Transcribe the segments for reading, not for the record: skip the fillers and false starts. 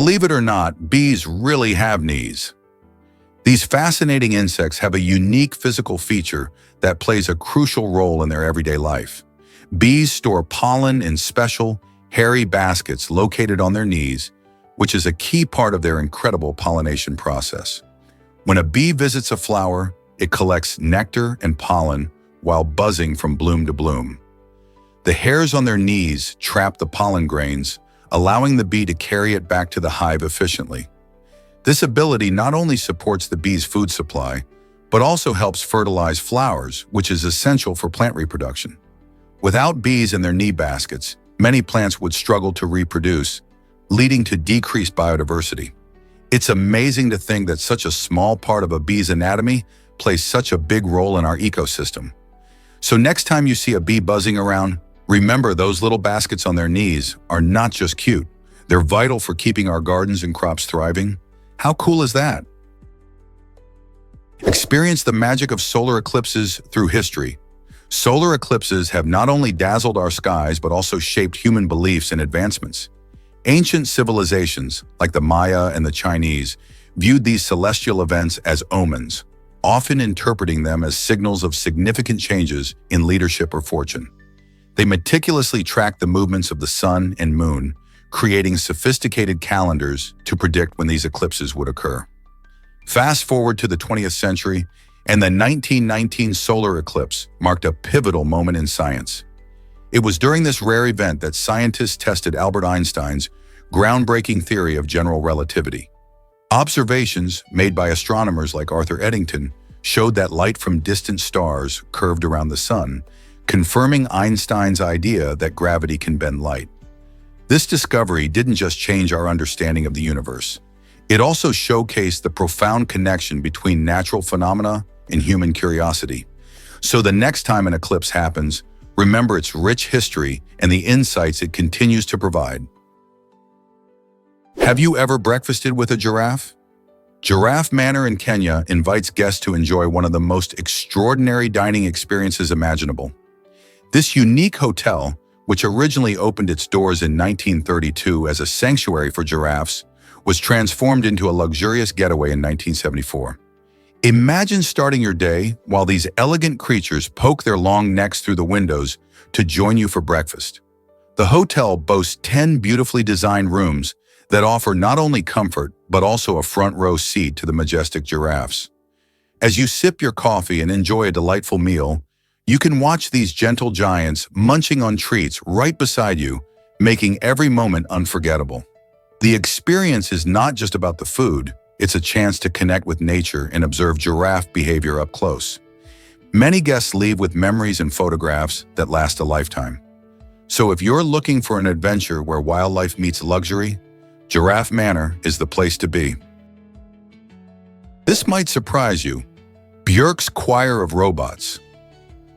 Believe it or not, bees really have knees. These fascinating insects have a unique physical feature that plays a crucial role in their everyday life. Bees store pollen in special, hairy baskets located on their knees, which is a key part of their incredible pollination process. When a bee visits a flower, it collects nectar and pollen while buzzing from bloom to bloom. The hairs on their knees trap the pollen grains, allowing the bee to carry it back to the hive efficiently. This ability not only supports the bee's food supply, but also helps fertilize flowers, which is essential for plant reproduction. Without bees in their knee baskets, many plants would struggle to reproduce, leading to decreased biodiversity. It's amazing to think that such a small part of a bee's anatomy plays such a big role in our ecosystem. So next time you see a bee buzzing around, remember those little baskets on their knees are not just cute. They're vital for keeping our gardens and crops thriving. How cool is that? Experience the magic of solar eclipses through history. Solar eclipses have not only dazzled our skies but also shaped human beliefs and advancements. Ancient civilizations, like the Maya and the Chinese, viewed these celestial events as omens, often interpreting them as signals of significant changes in leadership or fortune. They meticulously tracked the movements of the sun and moon, creating sophisticated calendars to predict when these eclipses would occur. Fast forward to the 20th century, and the 1919 solar eclipse marked a pivotal moment in science. It was during this rare event that scientists tested Albert Einstein's groundbreaking theory of general relativity. Observations made by astronomers like Arthur Eddington showed that light from distant stars curved around the sun, confirming Einstein's idea that gravity can bend light. This discovery didn't just change our understanding of the universe. It also showcased the profound connection between natural phenomena and human curiosity. So the next time an eclipse happens, remember its rich history and the insights it continues to provide. Have you ever breakfasted with a giraffe? Giraffe Manor in Kenya invites guests to enjoy one of the most extraordinary dining experiences imaginable. This unique hotel, which originally opened its doors in 1932 as a sanctuary for giraffes, was transformed into a luxurious getaway in 1974. Imagine starting your day while these elegant creatures poke their long necks through the windows to join you for breakfast. The hotel boasts 10 beautifully designed rooms that offer not only comfort, but also a front row seat to the majestic giraffes. As you sip your coffee and enjoy a delightful meal, you can watch these gentle giants munching on treats right beside you, making every moment unforgettable. The experience is not just about the food, it's a chance to connect with nature and observe giraffe behavior up close. Many guests leave with memories and photographs that last a lifetime. So if you're looking for an adventure where wildlife meets luxury, Giraffe Manor is the place to be. This might surprise you. Björk's Choir of Robots.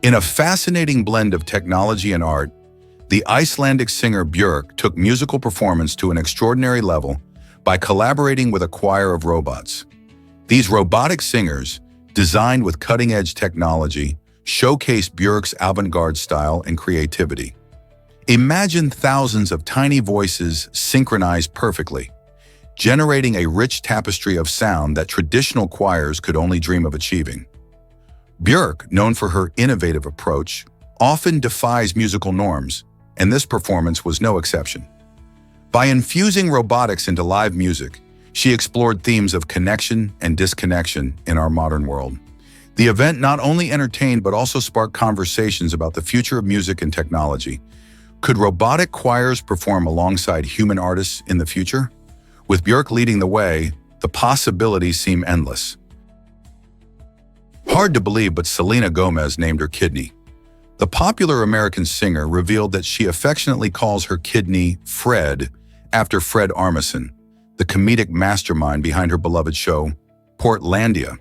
In a fascinating blend of technology and art, the Icelandic singer Björk took musical performance to an extraordinary level by collaborating with a choir of robots. These robotic singers, designed with cutting-edge technology, showcase Björk's avant-garde style and creativity. Imagine thousands of tiny voices synchronized perfectly, generating a rich tapestry of sound that traditional choirs could only dream of achieving. Björk, known for her innovative approach, often defies musical norms, and this performance was no exception. By infusing robotics into live music, she explored themes of connection and disconnection in our modern world. The event not only entertained but also sparked conversations about the future of music and technology. Could robotic choirs perform alongside human artists in the future? With Björk leading the way, the possibilities seem endless. Hard to believe, but Selena Gomez named her kidney. The popular American singer revealed that she affectionately calls her kidney Fred after Fred Armisen, the comedic mastermind behind her beloved show, Portlandia.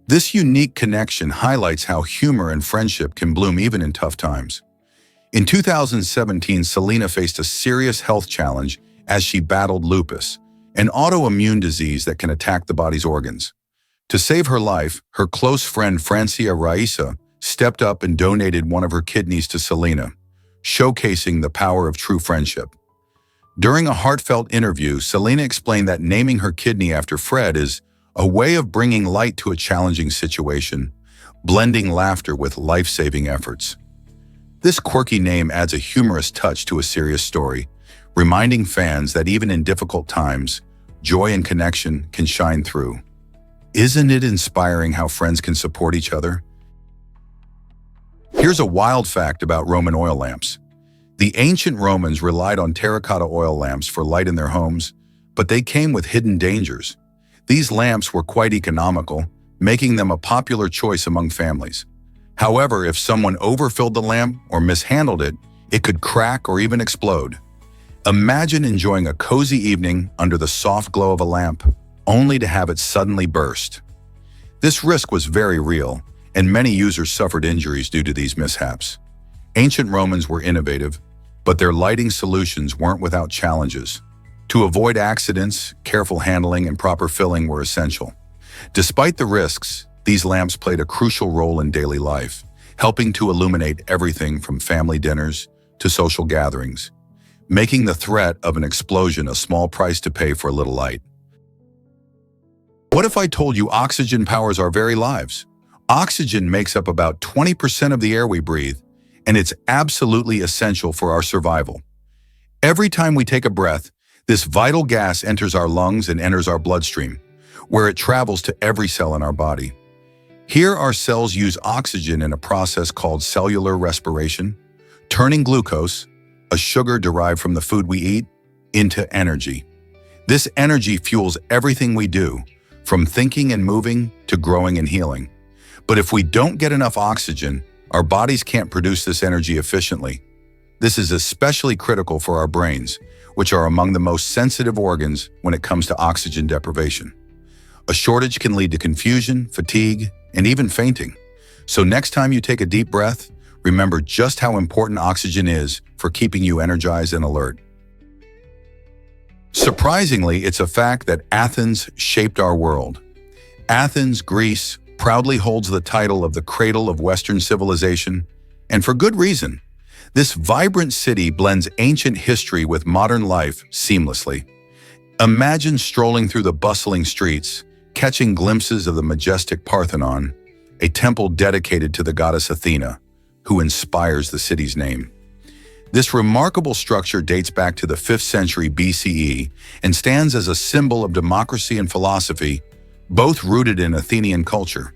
This unique connection highlights how humor and friendship can bloom even in tough times. In 2017, Selena faced a serious health challenge as she battled lupus, an autoimmune disease that can attack the body's organs. To save her life, her close friend Francia Raisa stepped up and donated one of her kidneys to Selena, showcasing the power of true friendship. During a heartfelt interview, Selena explained that naming her kidney after Fred is a way of bringing light to a challenging situation, blending laughter with life-saving efforts. This quirky name adds a humorous touch to a serious story, reminding fans that even in difficult times, joy and connection can shine through. Isn't it inspiring how friends can support each other? Here's a wild fact about Roman oil lamps. The ancient Romans relied on terracotta oil lamps for light in their homes, but they came with hidden dangers. These lamps were quite economical, making them a popular choice among families. However, if someone overfilled the lamp or mishandled it, it could crack or even explode. Imagine enjoying a cozy evening under the soft glow of a lamp, only to have it suddenly burst. This risk was very real, and many users suffered injuries due to these mishaps. Ancient Romans were innovative, but their lighting solutions weren't without challenges. To avoid accidents, careful handling and proper filling were essential. Despite the risks, these lamps played a crucial role in daily life, helping to illuminate everything from family dinners to social gatherings, making the threat of an explosion a small price to pay for a little light. What if I told you oxygen powers our very lives? Oxygen makes up about 20% of the air we breathe, and it's absolutely essential for our survival. Every time we take a breath, this vital gas enters our lungs and enters our bloodstream, where it travels to every cell in our body. Here, our cells use oxygen in a process called cellular respiration, turning glucose, a sugar derived from the food we eat, into energy. This energy fuels everything we do, from thinking and moving to growing and healing. But if we don't get enough oxygen, our bodies can't produce this energy efficiently. This is especially critical for our brains, which are among the most sensitive organs when it comes to oxygen deprivation. A shortage can lead to confusion, fatigue, and even fainting. So next time you take a deep breath, remember just how important oxygen is for keeping you energized and alert. Surprisingly, it's a fact that Athens shaped our world. Athens, Greece, proudly holds the title of the cradle of Western civilization, and for good reason. This vibrant city blends ancient history with modern life seamlessly. Imagine strolling through the bustling streets, catching glimpses of the majestic Parthenon, a temple dedicated to the goddess Athena, who inspires the city's name. This remarkable structure dates back to the 5th century BCE and stands as a symbol of democracy and philosophy, both rooted in Athenian culture.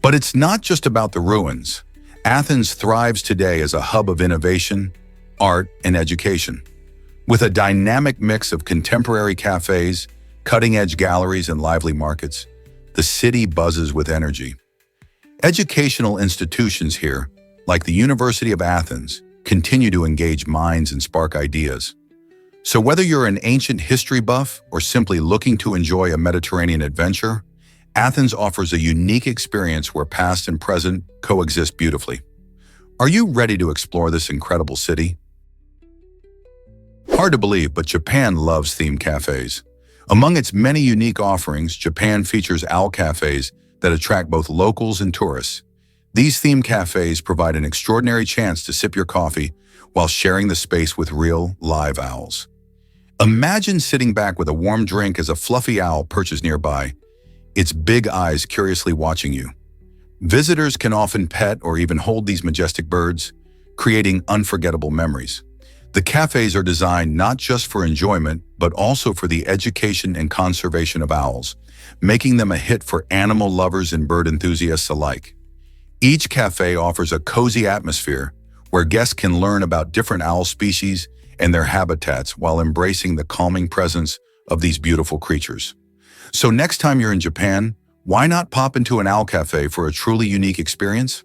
But it's not just about the ruins. Athens thrives today as a hub of innovation, art, and education. With a dynamic mix of contemporary cafes, cutting-edge galleries, and lively markets, the city buzzes with energy. Educational institutions here, like the University of Athens, continue to engage minds and spark ideas. So whether you're an ancient history buff or simply looking to enjoy a Mediterranean adventure, Athens offers a unique experience where past and present coexist beautifully. Are you ready to explore this incredible city? Hard to believe, but Japan loves themed cafes. Among its many unique offerings, Japan features owl cafes that attract both locals and tourists. These themed cafes provide an extraordinary chance to sip your coffee while sharing the space with real, live owls. Imagine sitting back with a warm drink as a fluffy owl perches nearby, its big eyes curiously watching you. Visitors can often pet or even hold these majestic birds, creating unforgettable memories. The cafes are designed not just for enjoyment, but also for the education and conservation of owls, making them a hit for animal lovers and bird enthusiasts alike. Each cafe offers a cozy atmosphere where guests can learn about different owl species and their habitats while embracing the calming presence of these beautiful creatures. So next time you're in Japan, why not pop into an owl cafe for a truly unique experience?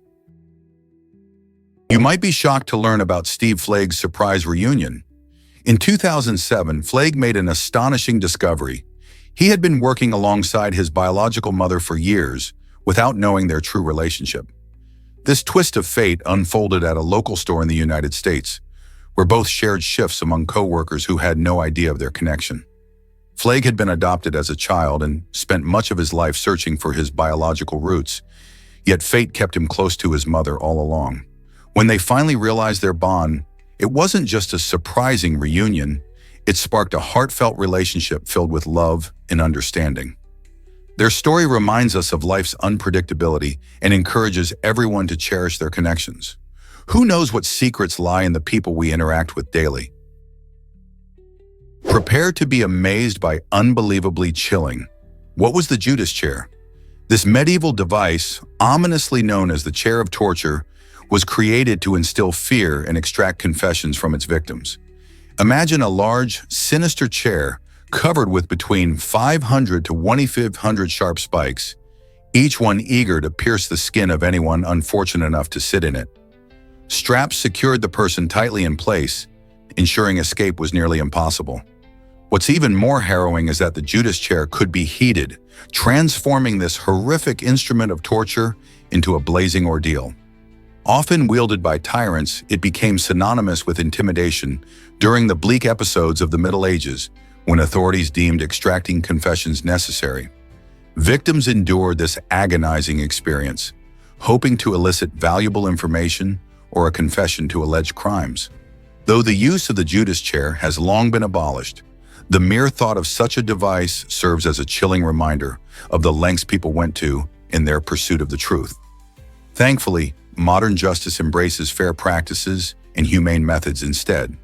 You might be shocked to learn about Steve Flagg's surprise reunion. In 2007, Flagg made an astonishing discovery. He had been working alongside his biological mother for years without knowing their true relationship. This twist of fate unfolded at a local store in the United States, where both shared shifts among co-workers who had no idea of their connection. Flagg had been adopted as a child and spent much of his life searching for his biological roots, yet fate kept him close to his mother all along. When they finally realized their bond, it wasn't just a surprising reunion, it sparked a heartfelt relationship filled with love and understanding. Their story reminds us of life's unpredictability and encourages everyone to cherish their connections. Who knows what secrets lie in the people we interact with daily? Prepare to be amazed by unbelievably chilling. What was the Judas chair? This medieval device, ominously known as the chair of torture, was created to instill fear and extract confessions from its victims. Imagine a large, sinister chair covered with between 500 to 2,500 sharp spikes, each one eager to pierce the skin of anyone unfortunate enough to sit in it. Straps secured the person tightly in place, ensuring escape was nearly impossible. What's even more harrowing is that the Judas chair could be heated, transforming this horrific instrument of torture into a blazing ordeal. Often wielded by tyrants, it became synonymous with intimidation during the bleak episodes of the Middle Ages, when authorities deemed extracting confessions necessary. Victims endured this agonizing experience, hoping to elicit valuable information or a confession to alleged crimes. Though the use of the Judas chair has long been abolished, the mere thought of such a device serves as a chilling reminder of the lengths people went to in their pursuit of the truth. Thankfully, modern justice embraces fair practices and humane methods instead.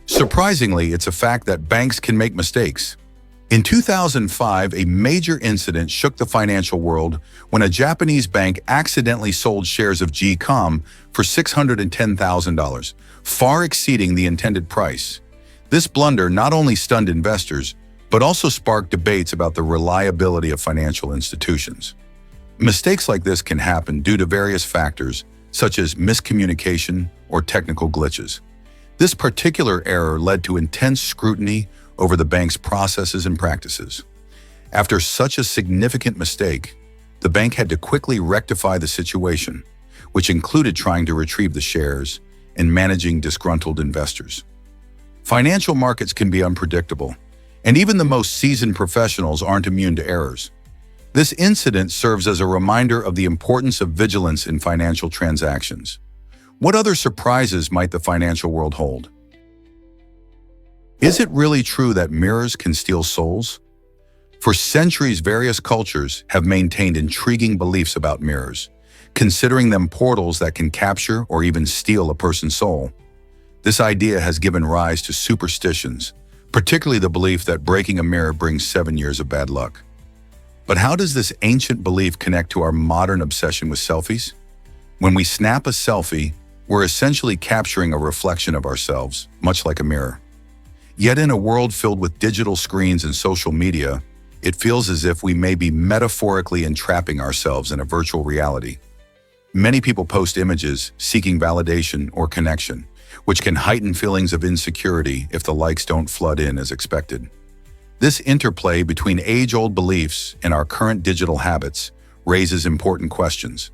Surprisingly, it's a fact that banks can make mistakes. In 2005, a major incident shook the financial world when a Japanese bank accidentally sold shares of GCOM for $610,000, far exceeding the intended price. This blunder not only stunned investors, but also sparked debates about the reliability of financial institutions. Mistakes like this can happen due to various factors, such as miscommunication or technical glitches. This particular error led to intense scrutiny over the bank's processes and practices. After such a significant mistake, the bank had to quickly rectify the situation, which included trying to retrieve the shares and managing disgruntled investors. Financial markets can be unpredictable, and even the most seasoned professionals aren't immune to errors. This incident serves as a reminder of the importance of vigilance in financial transactions. What other surprises might the financial world hold? Is it really true that mirrors can steal souls? For centuries, various cultures have maintained intriguing beliefs about mirrors, considering them portals that can capture or even steal a person's soul. This idea has given rise to superstitions, particularly the belief that breaking a mirror brings 7 years of bad luck. But how does this ancient belief connect to our modern obsession with selfies? When we snap a selfie, we're essentially capturing a reflection of ourselves, much like a mirror. Yet in a world filled with digital screens and social media, it feels as if we may be metaphorically entrapping ourselves in a virtual reality. Many people post images seeking validation or connection, which can heighten feelings of insecurity if the likes don't flood in as expected. This interplay between age-old beliefs and our current digital habits raises important questions.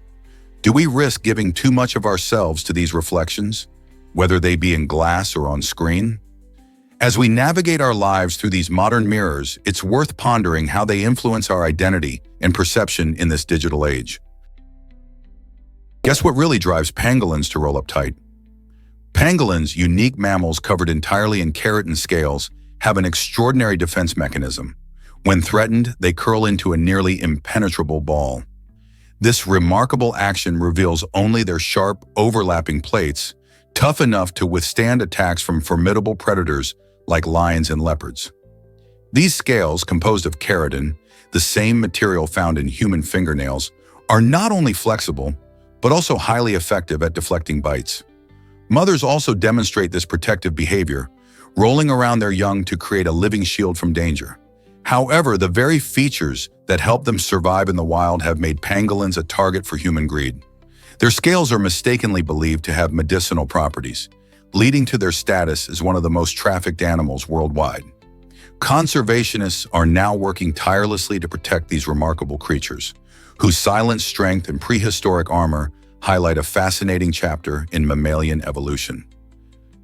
Do we risk giving too much of ourselves to these reflections, whether they be in glass or on screen? As we navigate our lives through these modern mirrors, it's worth pondering how they influence our identity and perception in this digital age. Guess what really drives pangolins to roll up tight? Pangolins, unique mammals covered entirely in keratin scales, have an extraordinary defense mechanism. When threatened, they curl into a nearly impenetrable ball. This remarkable action reveals only their sharp, overlapping plates, tough enough to withstand attacks from formidable predators like lions and leopards. These scales, composed of keratin, the same material found in human fingernails, are not only flexible, but also highly effective at deflecting bites. Mothers also demonstrate this protective behavior, rolling around their young to create a living shield from danger. However, the very features that help them survive in the wild have made pangolins a target for human greed. Their scales are mistakenly believed to have medicinal properties, leading to their status as one of the most trafficked animals worldwide. Conservationists are now working tirelessly to protect these remarkable creatures, whose silent strength and prehistoric armor highlight a fascinating chapter in mammalian evolution.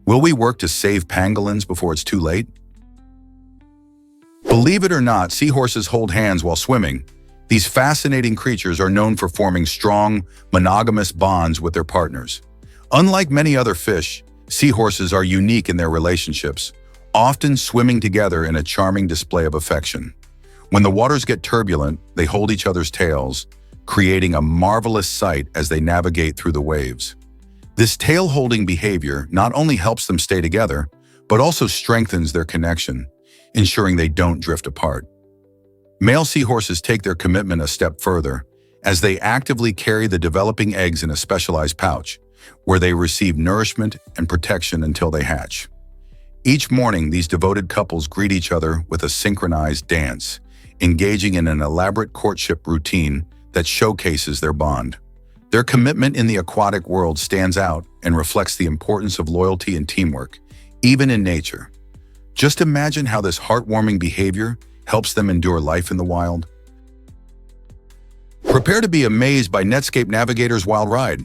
Will we work to save pangolins before it's too late? Believe it or not, seahorses hold hands while swimming. These fascinating creatures are known for forming strong, monogamous bonds with their partners. Unlike many other fish, seahorses are unique in their relationships, often swimming together in a charming display of affection. When the waters get turbulent, they hold each other's tails, creating a marvelous sight as they navigate through the waves. This tail-holding behavior not only helps them stay together, but also strengthens their connection, ensuring they don't drift apart. Male seahorses take their commitment a step further, as they actively carry the developing eggs in a specialized pouch, where they receive nourishment and protection until they hatch. Each morning, these devoted couples greet each other with a synchronized dance, engaging in an elaborate courtship routine that showcases their bond. Their commitment in the aquatic world stands out and reflects the importance of loyalty and teamwork, even in nature. Just imagine how this heartwarming behavior helps them endure life in the wild. Prepare to be amazed by Netscape Navigator's wild ride.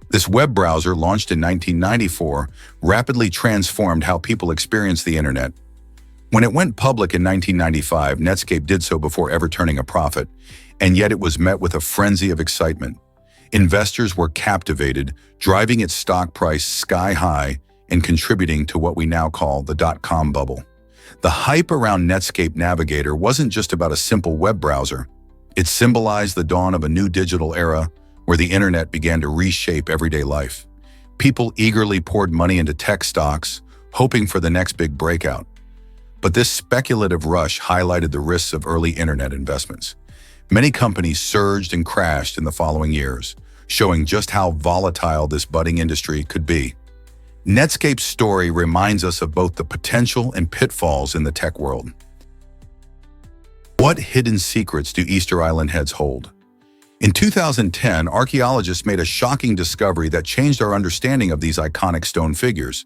This web browser, launched in 1994, rapidly transformed how people experience the internet. When it went public in 1995, Netscape did so before ever turning a profit, and yet it was met with a frenzy of excitement. Investors were captivated, driving its stock price sky high and contributing to what we now call the dot-com bubble. The hype around Netscape Navigator wasn't just about a simple web browser. It symbolized the dawn of a new digital era where the internet began to reshape everyday life. People eagerly poured money into tech stocks, hoping for the next big breakout. But this speculative rush highlighted the risks of early internet investments. Many companies surged and crashed in the following years, showing just how volatile this budding industry could be. Netscape's story reminds us of both the potential and pitfalls in the tech world. What hidden secrets do Easter Island heads hold? In 2010, archaeologists made a shocking discovery that changed our understanding of these iconic stone figures.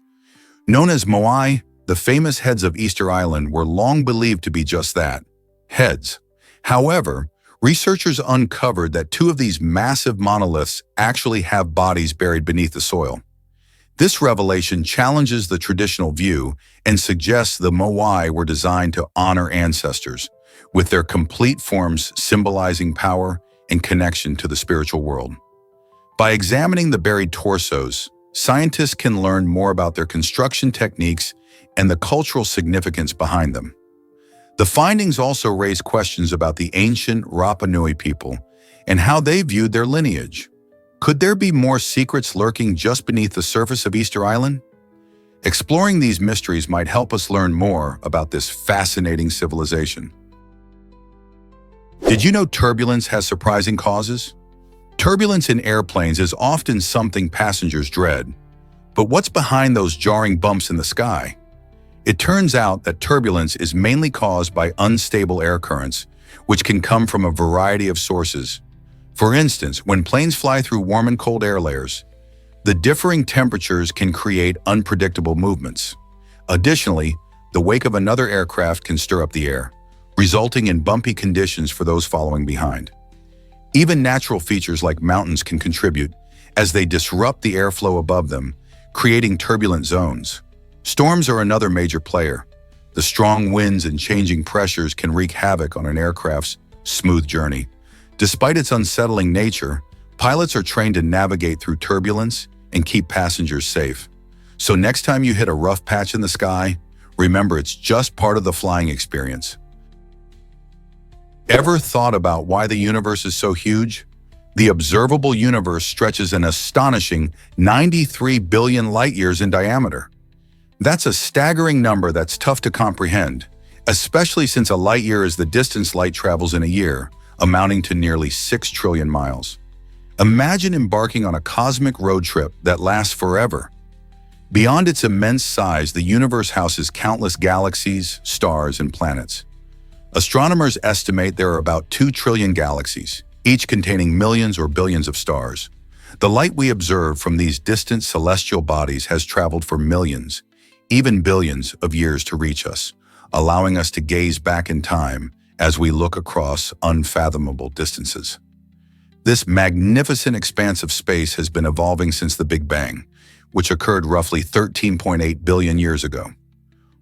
Known as moai, the famous heads of Easter Island were long believed to be just that, heads. However, researchers uncovered that two of these massive monoliths actually have bodies buried beneath the soil. This revelation challenges the traditional view and suggests the moai were designed to honor ancestors, with their complete forms symbolizing power and connection to the spiritual world. By examining the buried torsos, scientists can learn more about their construction techniques and the cultural significance behind them. The findings also raise questions about the ancient Rapa Nui people and how they viewed their lineage. Could there be more secrets lurking just beneath the surface of Easter Island? Exploring these mysteries might help us learn more about this fascinating civilization. Did you know turbulence has surprising causes? Turbulence in airplanes is often something passengers dread. But what's behind those jarring bumps in the sky? It turns out that turbulence is mainly caused by unstable air currents, which can come from a variety of sources. For instance, when planes fly through warm and cold air layers, the differing temperatures can create unpredictable movements. Additionally, the wake of another aircraft can stir up the air, resulting in bumpy conditions for those following behind. Even natural features like mountains can contribute, as they disrupt the airflow above them, creating turbulent zones. Storms are another major player. The strong winds and changing pressures can wreak havoc on an aircraft's smooth journey. Despite its unsettling nature, pilots are trained to navigate through turbulence and keep passengers safe. So next time you hit a rough patch in the sky, remember it's just part of the flying experience. Ever thought about why the universe is so huge? The observable universe stretches an astonishing 93 billion light-years in diameter. That's a staggering number that's tough to comprehend, especially since a light-year is the distance light travels in a year, amounting to nearly 6 trillion miles. Imagine embarking on a cosmic road trip that lasts forever. Beyond its immense size, the universe houses countless galaxies, stars, and planets. Astronomers estimate there are about 2 trillion galaxies, each containing millions or billions of stars. The light we observe from these distant celestial bodies has traveled for millions, even billions of years to reach us, allowing us to gaze back in time as we look across unfathomable distances. This magnificent expanse of space has been evolving since the Big Bang, which occurred roughly 13.8 billion years ago.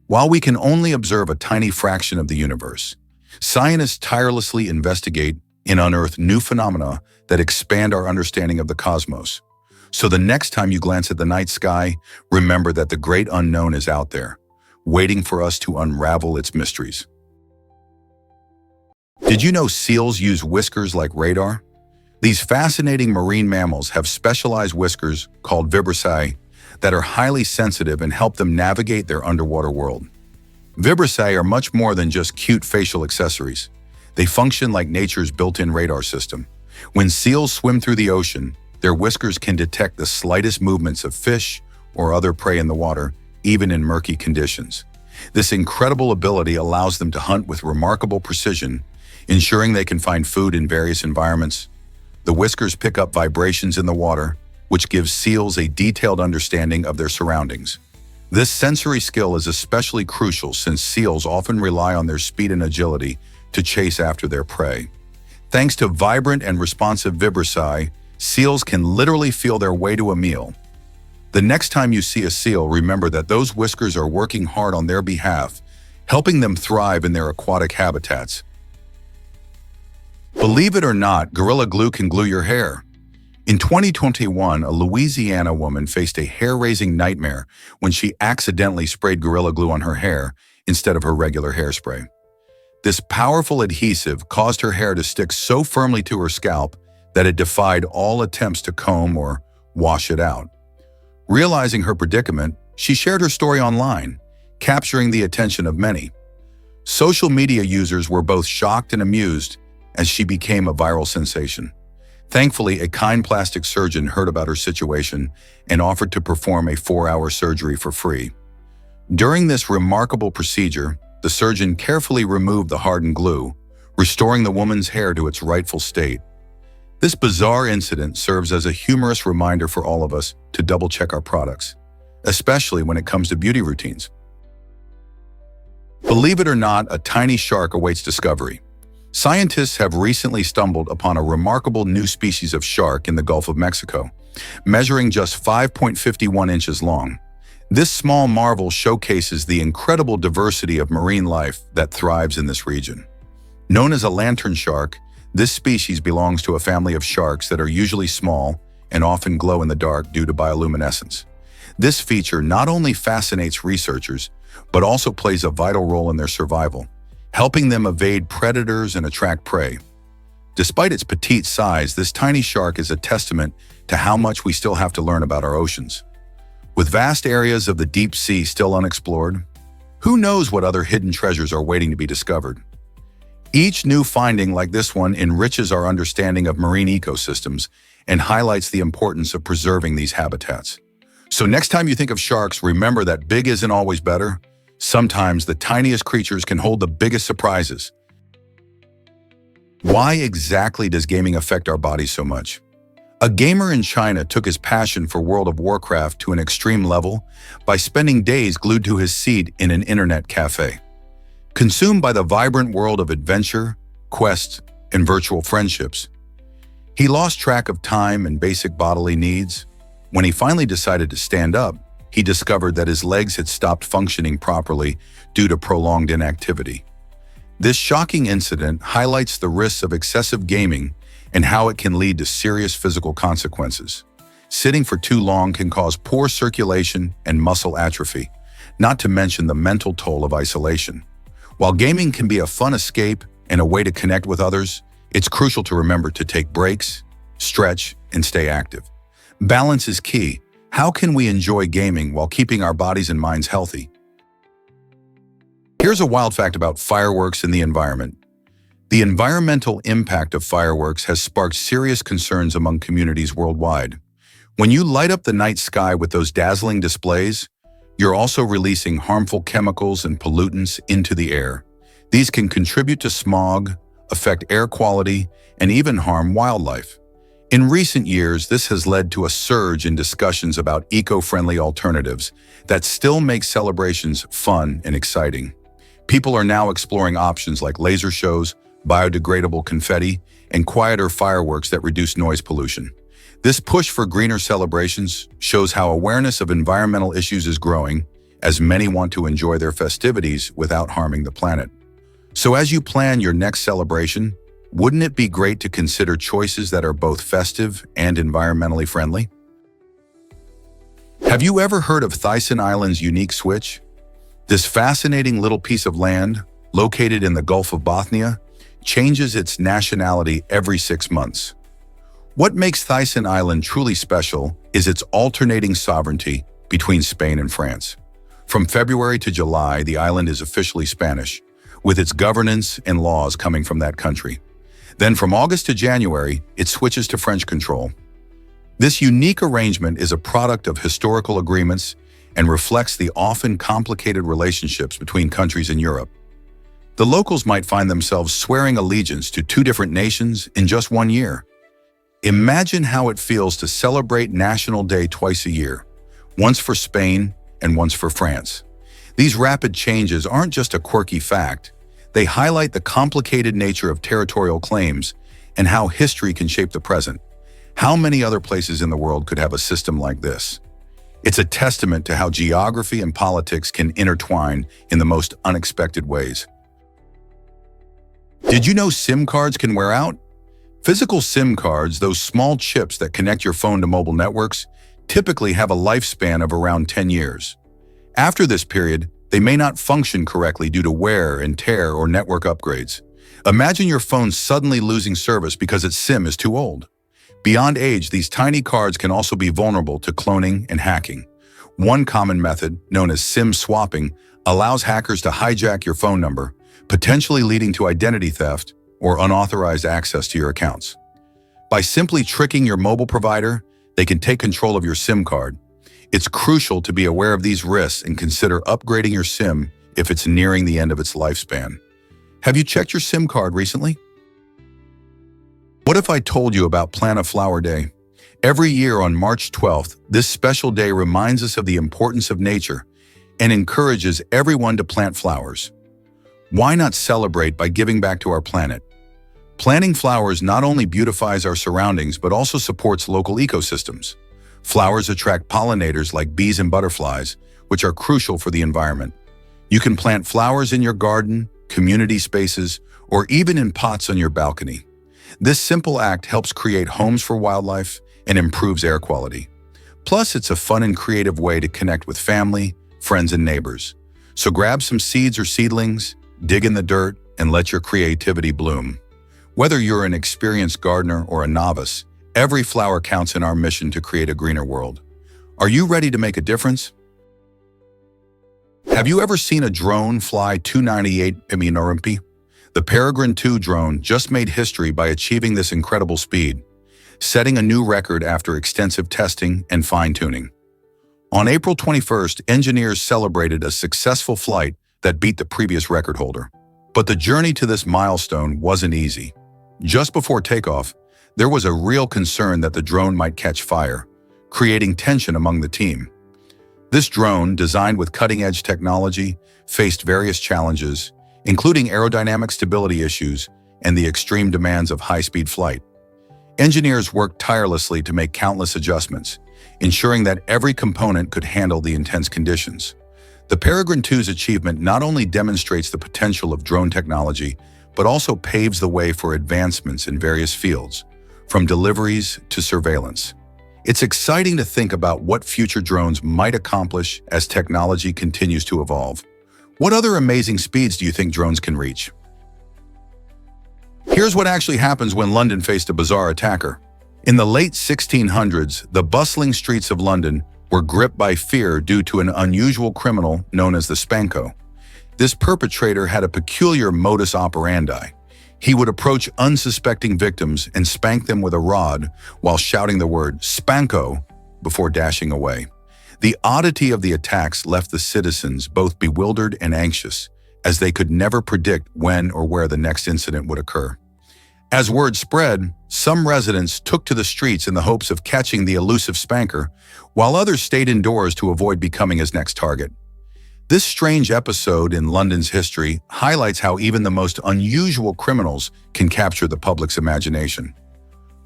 While we can only observe a tiny fraction of the universe, scientists tirelessly investigate and unearth new phenomena that expand our understanding of the cosmos. So the next time you glance at the night sky, remember that the great unknown is out there, waiting for us to unravel its mysteries. Did you know seals use whiskers like radar? These fascinating marine mammals have specialized whiskers called vibrissae that are highly sensitive and help them navigate their underwater world. Vibrissae are much more than just cute facial accessories. They function like nature's built-in radar system. When seals swim through the ocean, their whiskers can detect the slightest movements of fish or other prey in the water, even in murky conditions. This incredible ability allows them to hunt with remarkable precision, ensuring they can find food in various environments. The whiskers pick up vibrations in the water, which gives seals a detailed understanding of their surroundings. This sensory skill is especially crucial since seals often rely on their speed and agility to chase after their prey. Thanks to vibrant and responsive vibrissae, seals can literally feel their way to a meal. The next time you see a seal, remember that those whiskers are working hard on their behalf, helping them thrive in their aquatic habitats. Believe it or not, Gorilla Glue can glue your hair. In 2021, a Louisiana woman faced a hair-raising nightmare when she accidentally sprayed Gorilla Glue on her hair instead of her regular hairspray. This powerful adhesive caused her hair to stick so firmly to her scalp that it defied all attempts to comb or wash it out. Realizing her predicament, she shared her story online, capturing the attention of many. Social media users were both shocked and amused as she became a viral sensation. Thankfully, a kind plastic surgeon heard about her situation and offered to perform a 4-hour surgery for free. During this remarkable procedure, the surgeon carefully removed the hardened glue, restoring the woman's hair to its rightful state. This bizarre incident serves as a humorous reminder for all of us to double-check our products, especially when it comes to beauty routines. Believe it or not, a tiny shark awaits discovery. Scientists have recently stumbled upon a remarkable new species of shark in the Gulf of Mexico, measuring just 5.51 inches long. This small marvel showcases the incredible diversity of marine life that thrives in this region. Known as a lantern shark, this species belongs to a family of sharks that are usually small and often glow in the dark due to bioluminescence. This feature not only fascinates researchers, but also plays a vital role in their survival, helping them evade predators and attract prey. Despite its petite size, this tiny shark is a testament to how much we still have to learn about our oceans. With vast areas of the deep sea still unexplored, who knows what other hidden treasures are waiting to be discovered? Each new finding like this one enriches our understanding of marine ecosystems and highlights the importance of preserving these habitats. So next time you think of sharks, remember that big isn't always better. Sometimes the tiniest creatures can hold the biggest surprises. Why exactly does gaming affect our bodies so much? A gamer in China took his passion for World of Warcraft to an extreme level by spending days glued to his seat in an internet cafe. Consumed by the vibrant world of adventure, quests, and virtual friendships, he lost track of time and basic bodily needs. When he finally decided to stand up, he discovered that his legs had stopped functioning properly due to prolonged inactivity. This shocking incident highlights the risks of excessive gaming and how it can lead to serious physical consequences. Sitting for too long can cause poor circulation and muscle atrophy, not to mention the mental toll of isolation. While gaming can be a fun escape and a way to connect with others, it's crucial to remember to take breaks, stretch, and stay active. Balance is key. How can we enjoy gaming while keeping our bodies and minds healthy? Here's a wild fact about fireworks and the environment. The environmental impact of fireworks has sparked serious concerns among communities worldwide. When you light up the night sky with those dazzling displays, you're also releasing harmful chemicals and pollutants into the air. These can contribute to smog, affect air quality, and even harm wildlife. In recent years, this has led to a surge in discussions about eco-friendly alternatives that still make celebrations fun and exciting. People are now exploring options like laser shows, biodegradable confetti, and quieter fireworks that reduce noise pollution. This push for greener celebrations shows how awareness of environmental issues is growing, as many want to enjoy their festivities without harming the planet. So as you plan your next celebration, wouldn't it be great to consider choices that are both festive and environmentally friendly? Have you ever heard of Thyssen Island's unique switch? This fascinating little piece of land, located in the Gulf of Bothnia, changes its nationality every 6 months. What makes Thyssen Island truly special is its alternating sovereignty between Spain and France. From February to July, the island is officially Spanish, with its governance and laws coming from that country. Then from August to January, it switches to French control. This unique arrangement is a product of historical agreements and reflects the often complicated relationships between countries in Europe. The locals might find themselves swearing allegiance to two different nations in just 1 year. Imagine how it feels to celebrate National Day twice a year, once for Spain and once for France. These rapid changes aren't just a quirky fact. They highlight the complicated nature of territorial claims and how history can shape the present. How many other places in the world could have a system like this? It's a testament to how geography and politics can intertwine in the most unexpected ways. Did you know SIM cards can wear out? Physical SIM cards, those small chips that connect your phone to mobile networks, typically have a lifespan of around 10 years. After this period, they may not function correctly due to wear and tear or network upgrades. Imagine your phone suddenly losing service because its SIM is too old. Beyond age, these tiny cards can also be vulnerable to cloning and hacking. One common method, known as SIM swapping, allows hackers to hijack your phone number, potentially leading to identity theft or unauthorized access to your accounts. By simply tricking your mobile provider, they can take control of your SIM card. It's crucial to be aware of these risks and consider upgrading your SIM if it's nearing the end of its lifespan. Have you checked your SIM card recently? What if I told you about Plant a Flower Day? Every year on March 12th, this special day reminds us of the importance of nature and encourages everyone to plant flowers. Why not celebrate by giving back to our planet? Planting flowers not only beautifies our surroundings but also supports local ecosystems. Flowers attract pollinators like bees and butterflies, which are crucial for the environment. You can plant flowers in your garden, community spaces, or even in pots on your balcony. This simple act helps create homes for wildlife and improves air quality. Plus, it's a fun and creative way to connect with family, friends, and neighbors. So grab some seeds or seedlings, dig in the dirt, and let your creativity bloom. Whether you're an experienced gardener or a novice, every flower counts in our mission to create a greener world. Are you ready to make a difference? Have you ever seen a drone fly 298 km/h? The Peregrine 2 drone just made history by achieving this incredible speed, setting a new record after extensive testing and fine-tuning. On April 21st, engineers celebrated a successful flight that beat the previous record holder. But the journey to this milestone wasn't easy. Just before takeoff, there was a real concern that the drone might catch fire, creating tension among the team. This drone, designed with cutting-edge technology, faced various challenges, including aerodynamic stability issues and the extreme demands of high-speed flight. Engineers worked tirelessly to make countless adjustments, ensuring that every component could handle the intense conditions. The Peregrine 2's achievement not only demonstrates the potential of drone technology, but also paves the way for advancements in various fields, from deliveries to surveillance. It's exciting to think about what future drones might accomplish as technology continues to evolve. What other amazing speeds do you think drones can reach? Here's what actually happens when London faced a bizarre attacker. In the late 1600s, the bustling streets of London were gripped by fear due to an unusual criminal known as the Spanko. This perpetrator had a peculiar modus operandi. He would approach unsuspecting victims and spank them with a rod while shouting the word "Spanko" before dashing away. The oddity of the attacks left the citizens both bewildered and anxious, as they could never predict when or where the next incident would occur. As word spread, some residents took to the streets in the hopes of catching the elusive spanker, while others stayed indoors to avoid becoming his next target. This strange episode in London's history highlights how even the most unusual criminals can capture the public's imagination.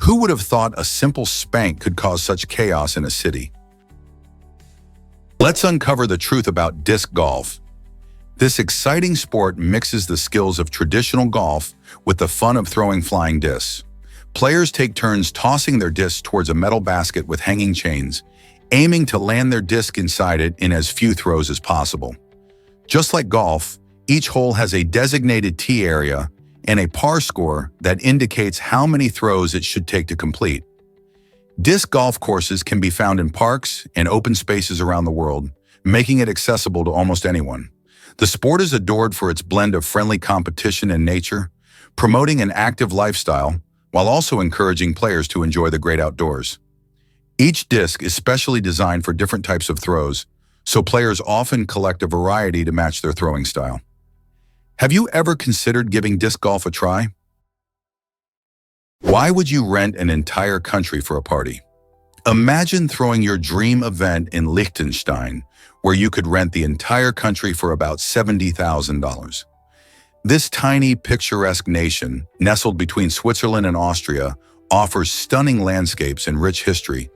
Who would have thought a simple spank could cause such chaos in a city? Let's uncover the truth about disc golf. This exciting sport mixes the skills of traditional golf with the fun of throwing flying discs. Players take turns tossing their discs towards a metal basket with hanging chains, aiming to land their disc inside it in as few throws as possible. Just like golf, each hole has a designated tee area and a par score that indicates how many throws it should take to complete. Disc golf courses can be found in parks and open spaces around the world, making it accessible to almost anyone. The sport is adored for its blend of friendly competition and nature, promoting an active lifestyle while also encouraging players to enjoy the great outdoors. Each disc is specially designed for different types of throws, so players often collect a variety to match their throwing style. Have you ever considered giving disc golf a try? Why would you rent an entire country for a party? Imagine throwing your dream event in Liechtenstein, where you could rent the entire country for about $70,000. This tiny, picturesque nation, nestled between Switzerland and Austria, offers stunning landscapes and rich history,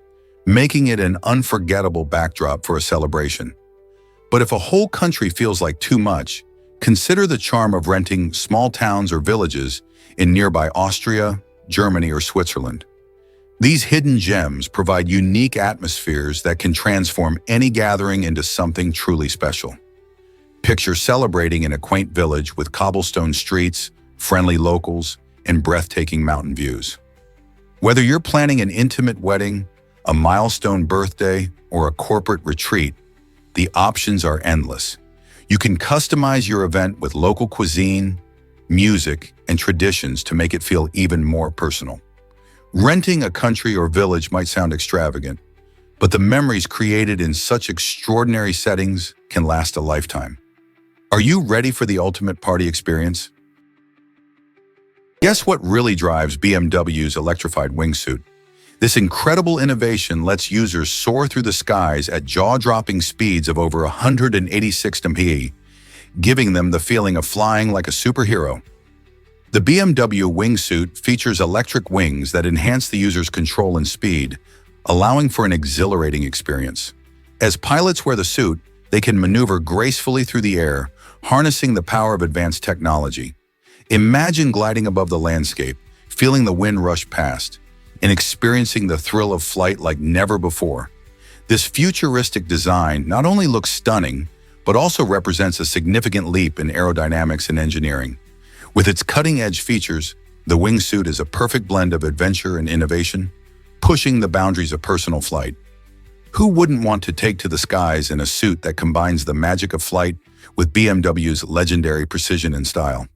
making it an unforgettable backdrop for a celebration. But if a whole country feels like too much, consider the charm of renting small towns or villages in nearby Austria, Germany, or Switzerland. These hidden gems provide unique atmospheres that can transform any gathering into something truly special. Picture celebrating in a quaint village with cobblestone streets, friendly locals, and breathtaking mountain views. Whether you're planning an intimate wedding, a milestone birthday, or a corporate retreat, the options are endless. You can customize your event with local cuisine, music, and traditions to make it feel even more personal. Renting a country or village might sound extravagant, but the memories created in such extraordinary settings can last a lifetime. Are you ready for the ultimate party experience? Guess what really drives BMW's electrified wingsuit? This incredible innovation lets users soar through the skies at jaw-dropping speeds of over 186 mph, giving them the feeling of flying like a superhero. The BMW wingsuit features electric wings that enhance the user's control and speed, allowing for an exhilarating experience. As pilots wear the suit, they can maneuver gracefully through the air, harnessing the power of advanced technology. Imagine gliding above the landscape, feeling the wind rush past, and experiencing the thrill of flight like never before. This futuristic design not only looks stunning, but also represents a significant leap in aerodynamics and engineering. With its cutting-edge features, the wingsuit is a perfect blend of adventure and innovation, pushing the boundaries of personal flight. Who wouldn't want to take to the skies in a suit that combines the magic of flight with BMW's legendary precision and style?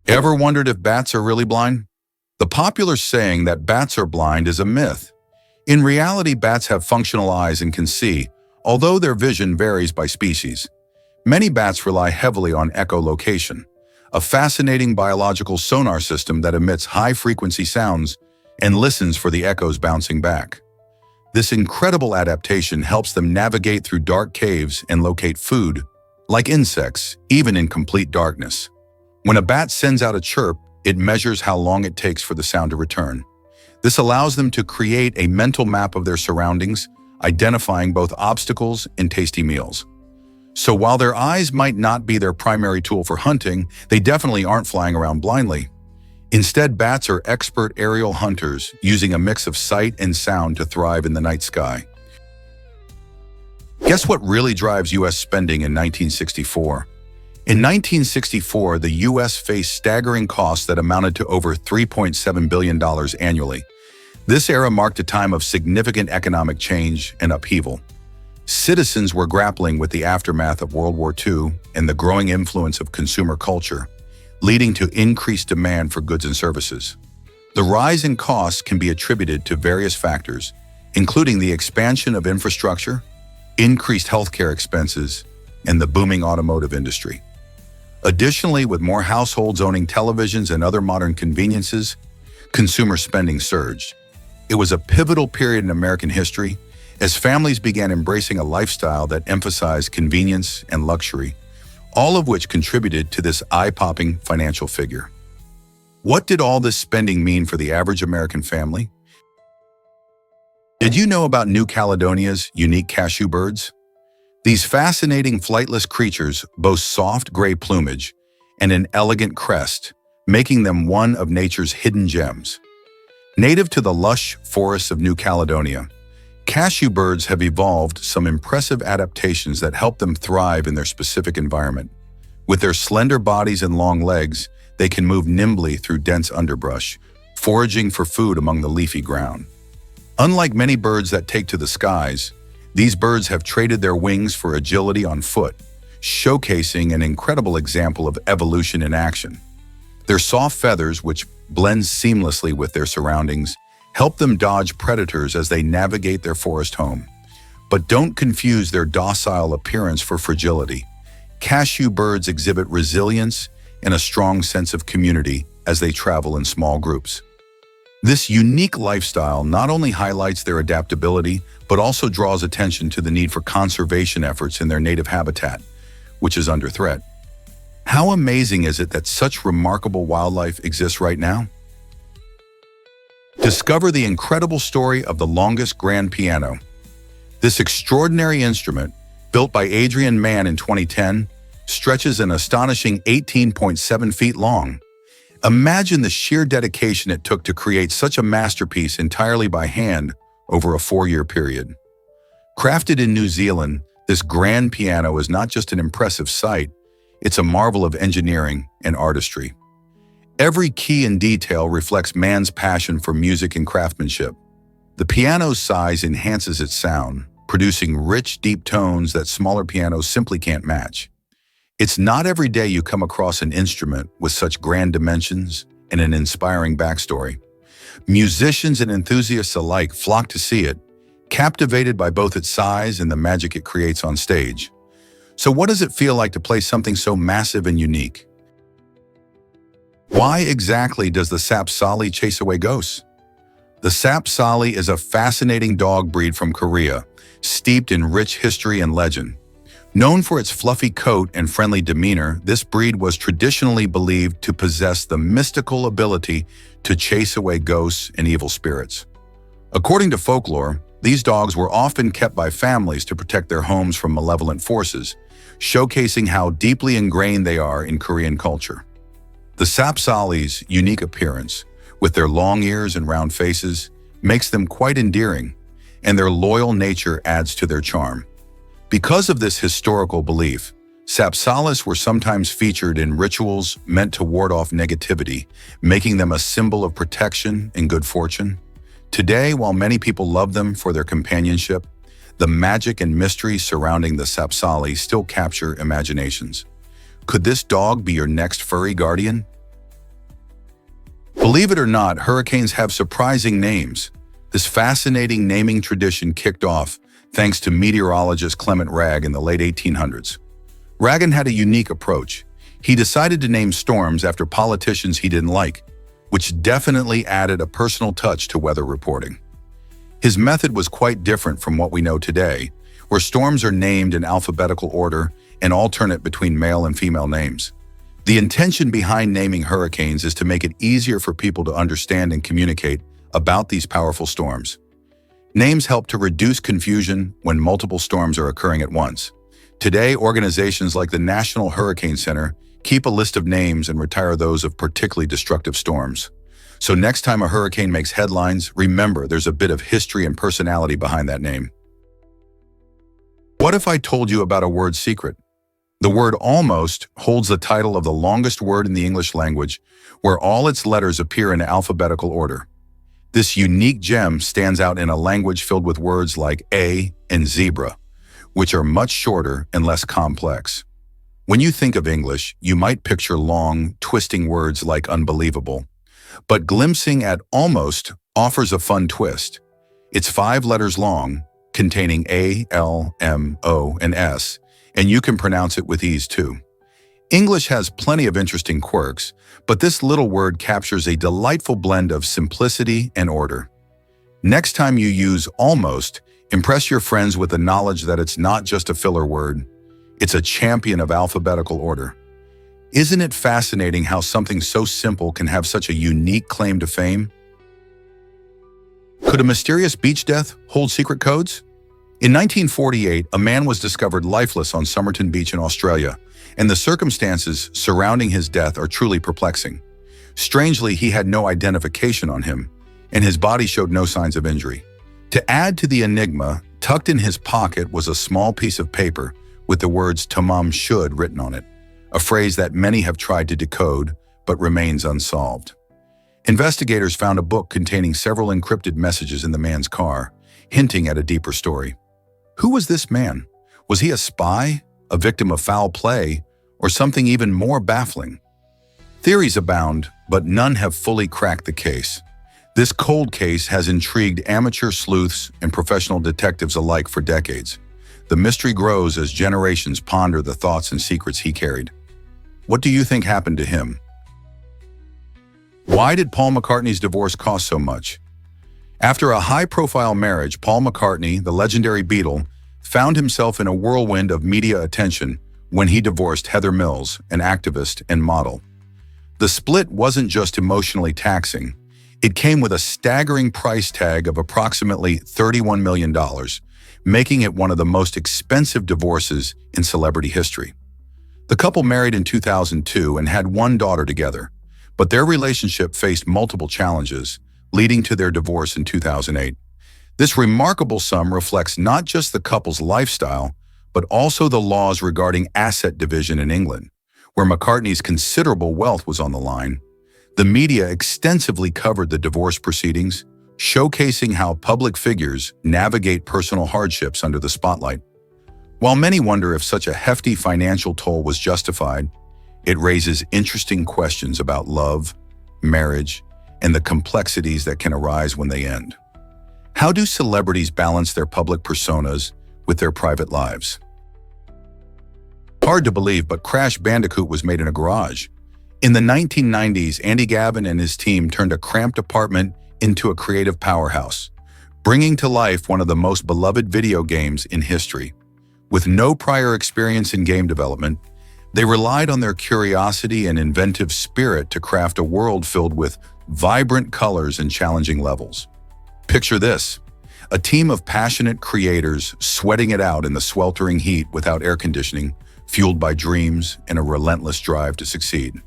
Ever wondered if bats are really blind? The popular saying that bats are blind is a myth. In reality, bats have functional eyes and can see, although their vision varies by species. Many bats rely heavily on echolocation, a fascinating biological sonar system that emits high-frequency sounds and listens for the echoes bouncing back. This incredible adaptation helps them navigate through dark caves and locate food, like insects, even in complete darkness. When a bat sends out a chirp, it measures how long it takes for the sound to return. This allows them to create a mental map of their surroundings, identifying both obstacles and tasty meals. So while their eyes might not be their primary tool for hunting, they definitely aren't flying around blindly. Instead, bats are expert aerial hunters, using a mix of sight and sound to thrive in the night sky. Guess what really drives U.S. spending in 1964? In 1964, the U.S. faced staggering costs that amounted to over $3.7 billion annually. This era marked a time of significant economic change and upheaval. Citizens were grappling with the aftermath of World War II and the growing influence of consumer culture, leading to increased demand for goods and services. The rise in costs can be attributed to various factors, including the expansion of infrastructure, increased healthcare expenses, and the booming automotive industry. Additionally, with more households owning televisions and other modern conveniences, consumer spending surged. It was a pivotal period in American history as families began embracing a lifestyle that emphasized convenience and luxury, all of which contributed to this eye-popping financial figure. What did all this spending mean for the average American family? Did you know about New Caledonia's unique cashew birds? These fascinating flightless creatures boast soft gray plumage and an elegant crest, making them one of nature's hidden gems. Native to the lush forests of New Caledonia, Cashew birds have evolved some impressive adaptations that help them thrive in their specific environment. With their slender bodies and long legs, they can move nimbly through dense underbrush, foraging for food among the leafy ground. Unlike many birds that take to the skies, these birds have traded their wings for agility on foot, showcasing an incredible example of evolution in action. Their soft feathers, which blend seamlessly with their surroundings, help them dodge predators as they navigate their forest home. But don't confuse their docile appearance for fragility. Cashew birds exhibit resilience and a strong sense of community as they travel in small groups. This unique lifestyle not only highlights their adaptability, but also draws attention to the need for conservation efforts in their native habitat, which is under threat. How amazing is it that such remarkable wildlife exists right now? Discover the incredible story of the longest grand piano. This extraordinary instrument, built by Adrian Mann in 2010, stretches an astonishing 18.7 feet long. Imagine the sheer dedication it took to create such a masterpiece entirely by hand over a 4-year period. Crafted in New Zealand, this grand piano is not just an impressive sight, it's a marvel of engineering and artistry. Every key and detail reflects Mann's passion for music and craftsmanship. The piano's size enhances its sound, producing rich, deep tones that smaller pianos simply can't match. It's not every day you come across an instrument with such grand dimensions and an inspiring backstory. Musicians and enthusiasts alike flock to see it, captivated by both its size and the magic it creates on stage. So what does it feel like to play something so massive and unique? Why exactly does the sapsali chase away ghosts? The sapsali is a fascinating dog breed from Korea, steeped in rich history and legend. Known for its fluffy coat and friendly demeanor, this breed was traditionally believed to possess the mystical ability to chase away ghosts and evil spirits. According to folklore, these dogs were often kept by families to protect their homes from malevolent forces, showcasing how deeply ingrained they are in Korean culture. The sapsali's unique appearance, with their long ears and round faces, makes them quite endearing, and their loyal nature adds to their charm. Because of this historical belief, sapsalis were sometimes featured in rituals meant to ward off negativity, making them a symbol of protection and good fortune. Today, while many people love them for their companionship, the magic and mystery surrounding the sapsali still capture imaginations. Could this dog be your next furry guardian? Believe it or not, hurricanes have surprising names. This fascinating naming tradition kicked off thanks to meteorologist Clement Ragg in the late 1800s. Ragg had a unique approach. He decided to name storms after politicians he didn't like, which definitely added a personal touch to weather reporting. His method was quite different from what we know today, where storms are named in alphabetical order and alternate between male and female names. The intention behind naming hurricanes is to make it easier for people to understand and communicate about these powerful storms. Names help to reduce confusion when multiple storms are occurring at once. Today, organizations like the National Hurricane Center keep a list of names and retire those of particularly destructive storms. So next time a hurricane makes headlines, remember there's a bit of history and personality behind that name. What if I told you about a word secret? The word almost holds the title of the longest word in the English language, where all its letters appear in alphabetical order. This unique gem stands out in a language filled with words like a and zebra, which are much shorter and less complex. When you think of English, you might picture long, twisting words like unbelievable. But glimpsing at almost offers a fun twist. It's 5 letters long, containing A, L, M, O, and S, and you can pronounce it with ease too. English has plenty of interesting quirks, but this little word captures a delightful blend of simplicity and order. Next time you use almost, impress your friends with the knowledge that it's not just a filler word, it's a champion of alphabetical order. Isn't it fascinating how something so simple can have such a unique claim to fame? Could a mysterious beach death hold secret codes? In 1948, a man was discovered lifeless on Somerton Beach in Australia, and the circumstances surrounding his death are truly perplexing. Strangely, he had no identification on him, and his body showed no signs of injury. To add to the enigma, tucked in his pocket was a small piece of paper with the words "Tamam should" written on it, a phrase that many have tried to decode but remains unsolved. Investigators found a book containing several encrypted messages in the man's car, hinting at a deeper story. Who was this man? Was he a spy, a victim of foul play, or something even more baffling? Theories abound, but none have fully cracked the case. This cold case has intrigued amateur sleuths and professional detectives alike for decades. The mystery grows as generations ponder the thoughts and secrets he carried. What do you think happened to him? Why did Paul McCartney's divorce cost so much? After a high-profile marriage, Paul McCartney, the legendary Beatle, found himself in a whirlwind of media attention when he divorced Heather Mills, an activist and model. The split wasn't just emotionally taxing. It came with a staggering price tag of approximately $31 million, making it one of the most expensive divorces in celebrity history. The couple married in 2002 and had one daughter together, but their relationship faced multiple challenges, leading to their divorce in 2008. This remarkable sum reflects not just the couple's lifestyle, but also the laws regarding asset division in England, where McCartney's considerable wealth was on the line. The media extensively covered the divorce proceedings, showcasing how public figures navigate personal hardships under the spotlight. While many wonder if such a hefty financial toll was justified, it raises interesting questions about love, marriage, and the complexities that can arise when they end. How do celebrities balance their public personas with their private lives? Hard to believe, but Crash Bandicoot was made in a garage. In the 1990s, Andy Gavin and his team turned a cramped apartment into a creative powerhouse, bringing to life one of the most beloved video games in history. With no prior experience in game development, they relied on their curiosity and inventive spirit to craft a world filled with vibrant colors and challenging levels. Picture this: a team of passionate creators sweating it out in the sweltering heat without air conditioning, fueled by dreams and a relentless drive to succeed.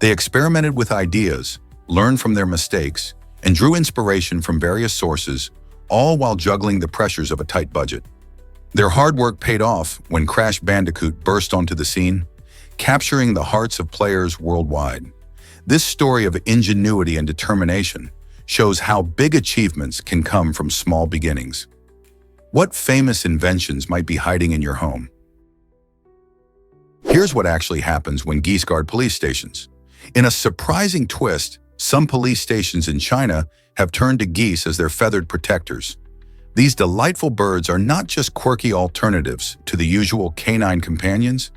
They experimented with ideas, learned from their mistakes, and drew inspiration from various sources, all while juggling the pressures of a tight budget. Their hard work paid off when Crash Bandicoot burst onto the scene, capturing the hearts of players worldwide. This story of ingenuity and determination shows how big achievements can come from small beginnings. What famous inventions might be hiding in your home? Here's what actually happens when geese guard police stations. In a surprising twist, some police stations in China have turned to geese as their feathered protectors. These delightful birds are not just quirky alternatives to the usual canine companions.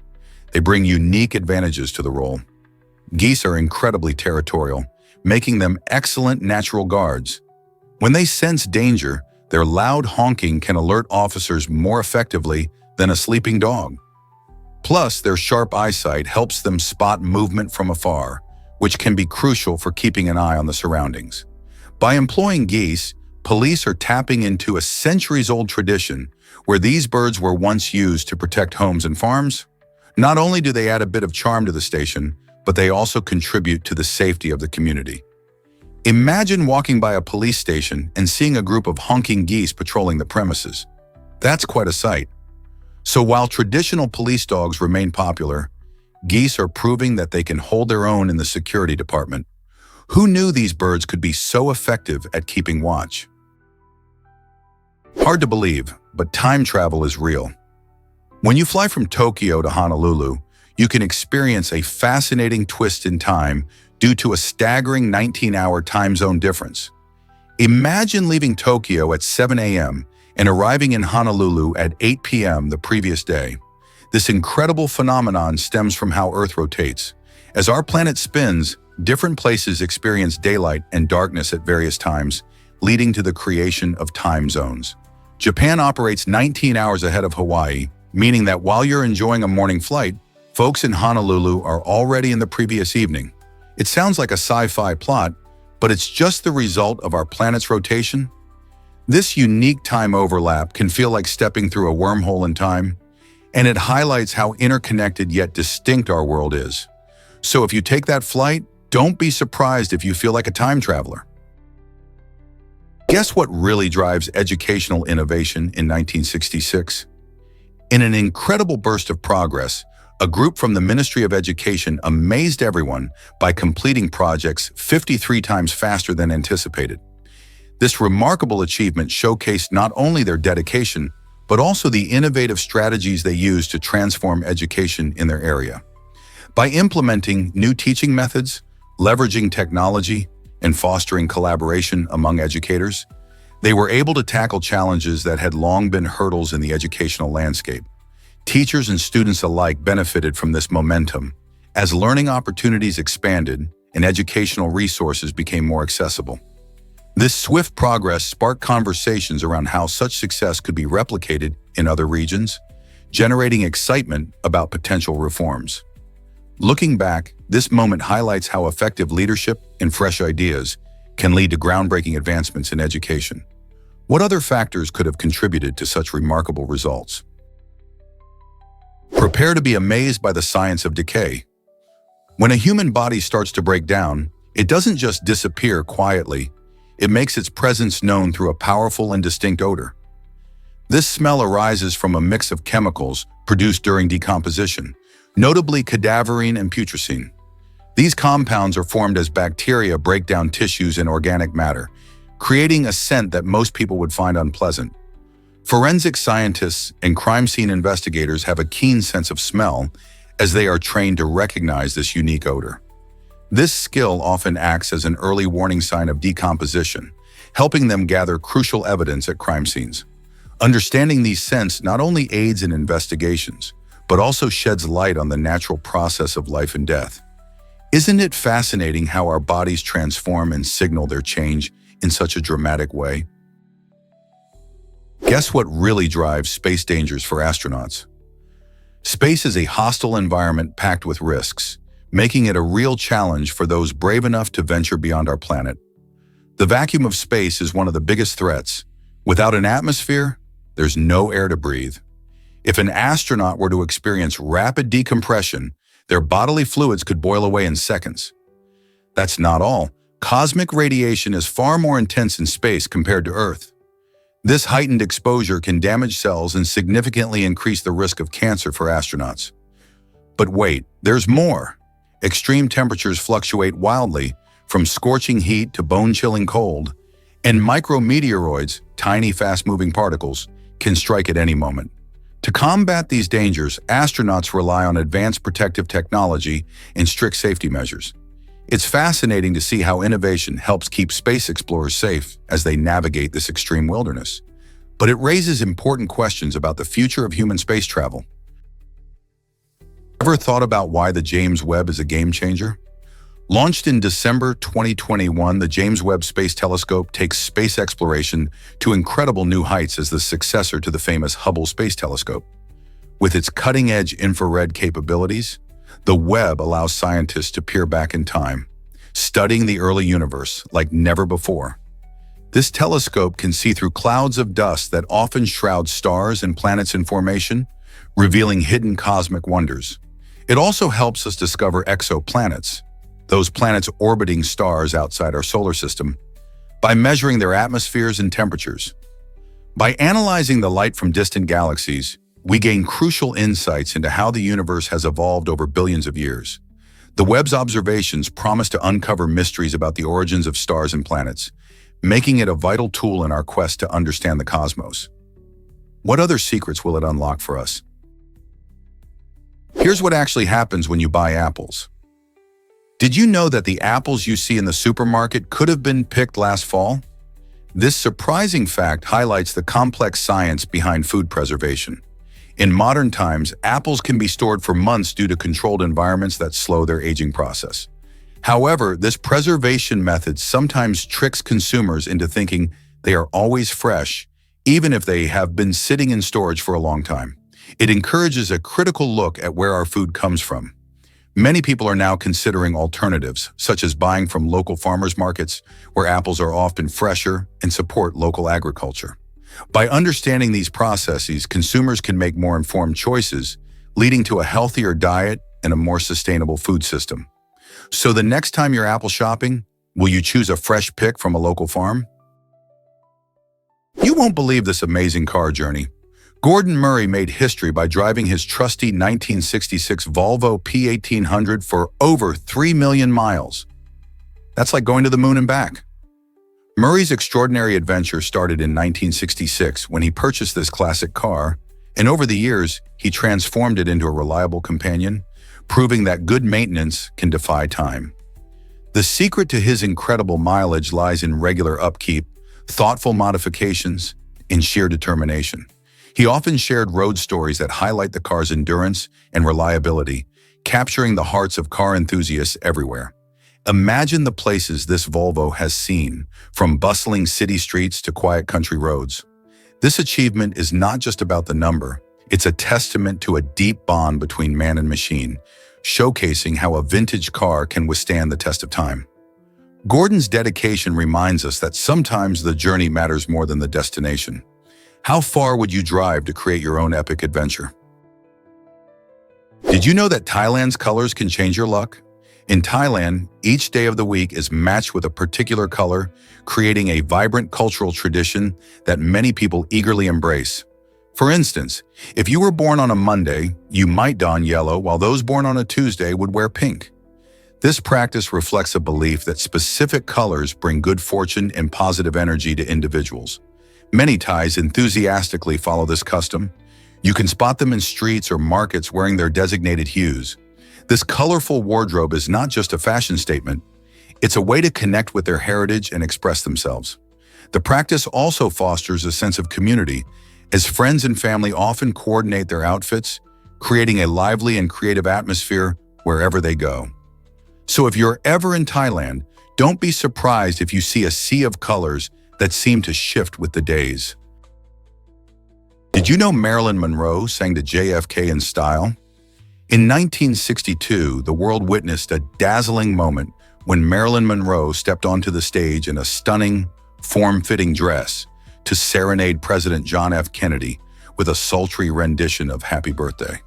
They bring unique advantages to the role. Geese are incredibly territorial, making them excellent natural guards. When they sense danger, their loud honking can alert officers more effectively than a sleeping dog. Plus, their sharp eyesight helps them spot movement from afar, which can be crucial for keeping an eye on the surroundings. By employing geese, police are tapping into a centuries-old tradition where these birds were once used to protect homes and farms. Not only do they add a bit of charm to the station, but they also contribute to the safety of the community. Imagine walking by a police station and seeing a group of honking geese patrolling the premises. That's quite a sight. So while traditional police dogs remain popular, geese are proving that they can hold their own in the security department. Who knew these birds could be so effective at keeping watch? Hard to believe, but time travel is real. When you fly from Tokyo to Honolulu, you can experience a fascinating twist in time due to a staggering 19-hour time zone difference. Imagine leaving Tokyo at 7 a.m. and arriving in Honolulu at 8 p.m. the previous day. This incredible phenomenon stems from how Earth rotates. As our planet spins, different places experience daylight and darkness at various times, leading to the creation of time zones. Japan operates 19 hours ahead of Hawaii, meaning that while you're enjoying a morning flight, folks in Honolulu are already in the previous evening. It sounds like a sci-fi plot, but it's just the result of our planet's rotation. This unique time overlap can feel like stepping through a wormhole in time, and it highlights how interconnected yet distinct our world is. So if you take that flight, don't be surprised if you feel like a time traveler. Guess what really drives educational innovation in 1966? In an incredible burst of progress, a group from the Ministry of Education amazed everyone by completing projects 53 times faster than anticipated. This remarkable achievement showcased not only their dedication, but also the innovative strategies they used to transform education in their area. By implementing new teaching methods, leveraging technology, and fostering collaboration among educators, they were able to tackle challenges that had long been hurdles in the educational landscape. Teachers and students alike benefited from this momentum as learning opportunities expanded and educational resources became more accessible. This swift progress sparked conversations around how such success could be replicated in other regions, generating excitement about potential reforms. Looking back, this moment highlights how effective leadership and fresh ideas can lead to groundbreaking advancements in education. What other factors could have contributed to such remarkable results? Prepare to be amazed by the science of decay. When a human body starts to break down, it doesn't just disappear quietly. It makes its presence known through a powerful and distinct odor. This smell arises from a mix of chemicals produced during decomposition, notably cadaverine and putrescine. These compounds are formed as bacteria break down tissues and organic matter, creating a scent that most people would find unpleasant. Forensic scientists and crime scene investigators have a keen sense of smell as they are trained to recognize this unique odor. This skill often acts as an early warning sign of decomposition, helping them gather crucial evidence at crime scenes. Understanding these scents not only aids in investigations, but also sheds light on the natural process of life and death. Isn't it fascinating how our bodies transform and signal their change in such a dramatic way? Guess what really drives space dangers for astronauts? Space is a hostile environment packed with risks, making it a real challenge for those brave enough to venture beyond our planet. The vacuum of space is one of the biggest threats. Without an atmosphere, there's no air to breathe. If an astronaut were to experience rapid decompression, their bodily fluids could boil away in seconds. That's not all. Cosmic radiation is far more intense in space compared to Earth. This heightened exposure can damage cells and significantly increase the risk of cancer for astronauts. But wait, there's more. Extreme temperatures fluctuate wildly, from scorching heat to bone-chilling cold, and micrometeoroids, tiny fast-moving particles, can strike at any moment. To combat these dangers, astronauts rely on advanced protective technology and strict safety measures. It's fascinating to see how innovation helps keep space explorers safe as they navigate this extreme wilderness. But it raises important questions about the future of human space travel. Ever thought about why the James Webb is a game changer? Launched in December 2021, the James Webb Space Telescope takes space exploration to incredible new heights as the successor to the famous Hubble Space Telescope. With its cutting-edge infrared capabilities, the Webb allows scientists to peer back in time, studying the early universe like never before. This telescope can see through clouds of dust that often shroud stars and planets in formation, revealing hidden cosmic wonders. It also helps us discover exoplanets, those planets orbiting stars outside our solar system, by measuring their atmospheres and temperatures. By analyzing the light from distant galaxies, we gain crucial insights into how the universe has evolved over billions of years. The Webb's observations promise to uncover mysteries about the origins of stars and planets, making it a vital tool in our quest to understand the cosmos. What other secrets will it unlock for us? Here's what actually happens when you buy apples. Did you know that the apples you see in the supermarket could have been picked last fall? This surprising fact highlights the complex science behind food preservation. In modern times, apples can be stored for months due to controlled environments that slow their aging process. However, this preservation method sometimes tricks consumers into thinking they are always fresh, even if they have been sitting in storage for a long time. It encourages a critical look at where our food comes from. Many people are now considering alternatives, such as buying from local farmers markets, where apples are often fresher and support local agriculture. By understanding these processes, consumers can make more informed choices, leading to a healthier diet and a more sustainable food system. So the next time you're apple shopping, will you choose a fresh pick from a local farm? You won't believe this amazing car journey. Gordon Murray made history by driving his trusty 1966 Volvo P1800 for over 3 million miles. That's like going to the moon and back. Murray's extraordinary adventure started in 1966 when he purchased this classic car, and over the years, he transformed it into a reliable companion, proving that good maintenance can defy time. The secret to his incredible mileage lies in regular upkeep, thoughtful modifications, and sheer determination. He often shared road stories that highlight the car's endurance and reliability, capturing the hearts of car enthusiasts everywhere. Imagine the places this Volvo has seen, from bustling city streets to quiet country roads. This achievement is not just about the number, it's a testament to a deep bond between man and machine, showcasing how a vintage car can withstand the test of time. Gordon's dedication reminds us that sometimes the journey matters more than the destination. How far would you drive to create your own epic adventure? Did you know that Thailand's colors can change your luck? In Thailand, each day of the week is matched with a particular color, creating a vibrant cultural tradition that many people eagerly embrace. For instance, if you were born on a Monday, you might don yellow, while those born on a Tuesday would wear pink. This practice reflects a belief that specific colors bring good fortune and positive energy to individuals. Many Thais enthusiastically follow this custom. You can spot them in streets or markets wearing their designated hues. This colorful wardrobe is not just a fashion statement, it's a way to connect with their heritage and express themselves. The practice also fosters a sense of community, as friends and family often coordinate their outfits, creating a lively and creative atmosphere wherever they go. So if you're ever in Thailand, don't be surprised if you see a sea of colors that seem to shift with the days. Did you know Marilyn Monroe sang to JFK in style? In 1962, the world witnessed a dazzling moment when Marilyn Monroe stepped onto the stage in a stunning, form-fitting dress to serenade President John F. Kennedy with a sultry rendition of Happy Birthday.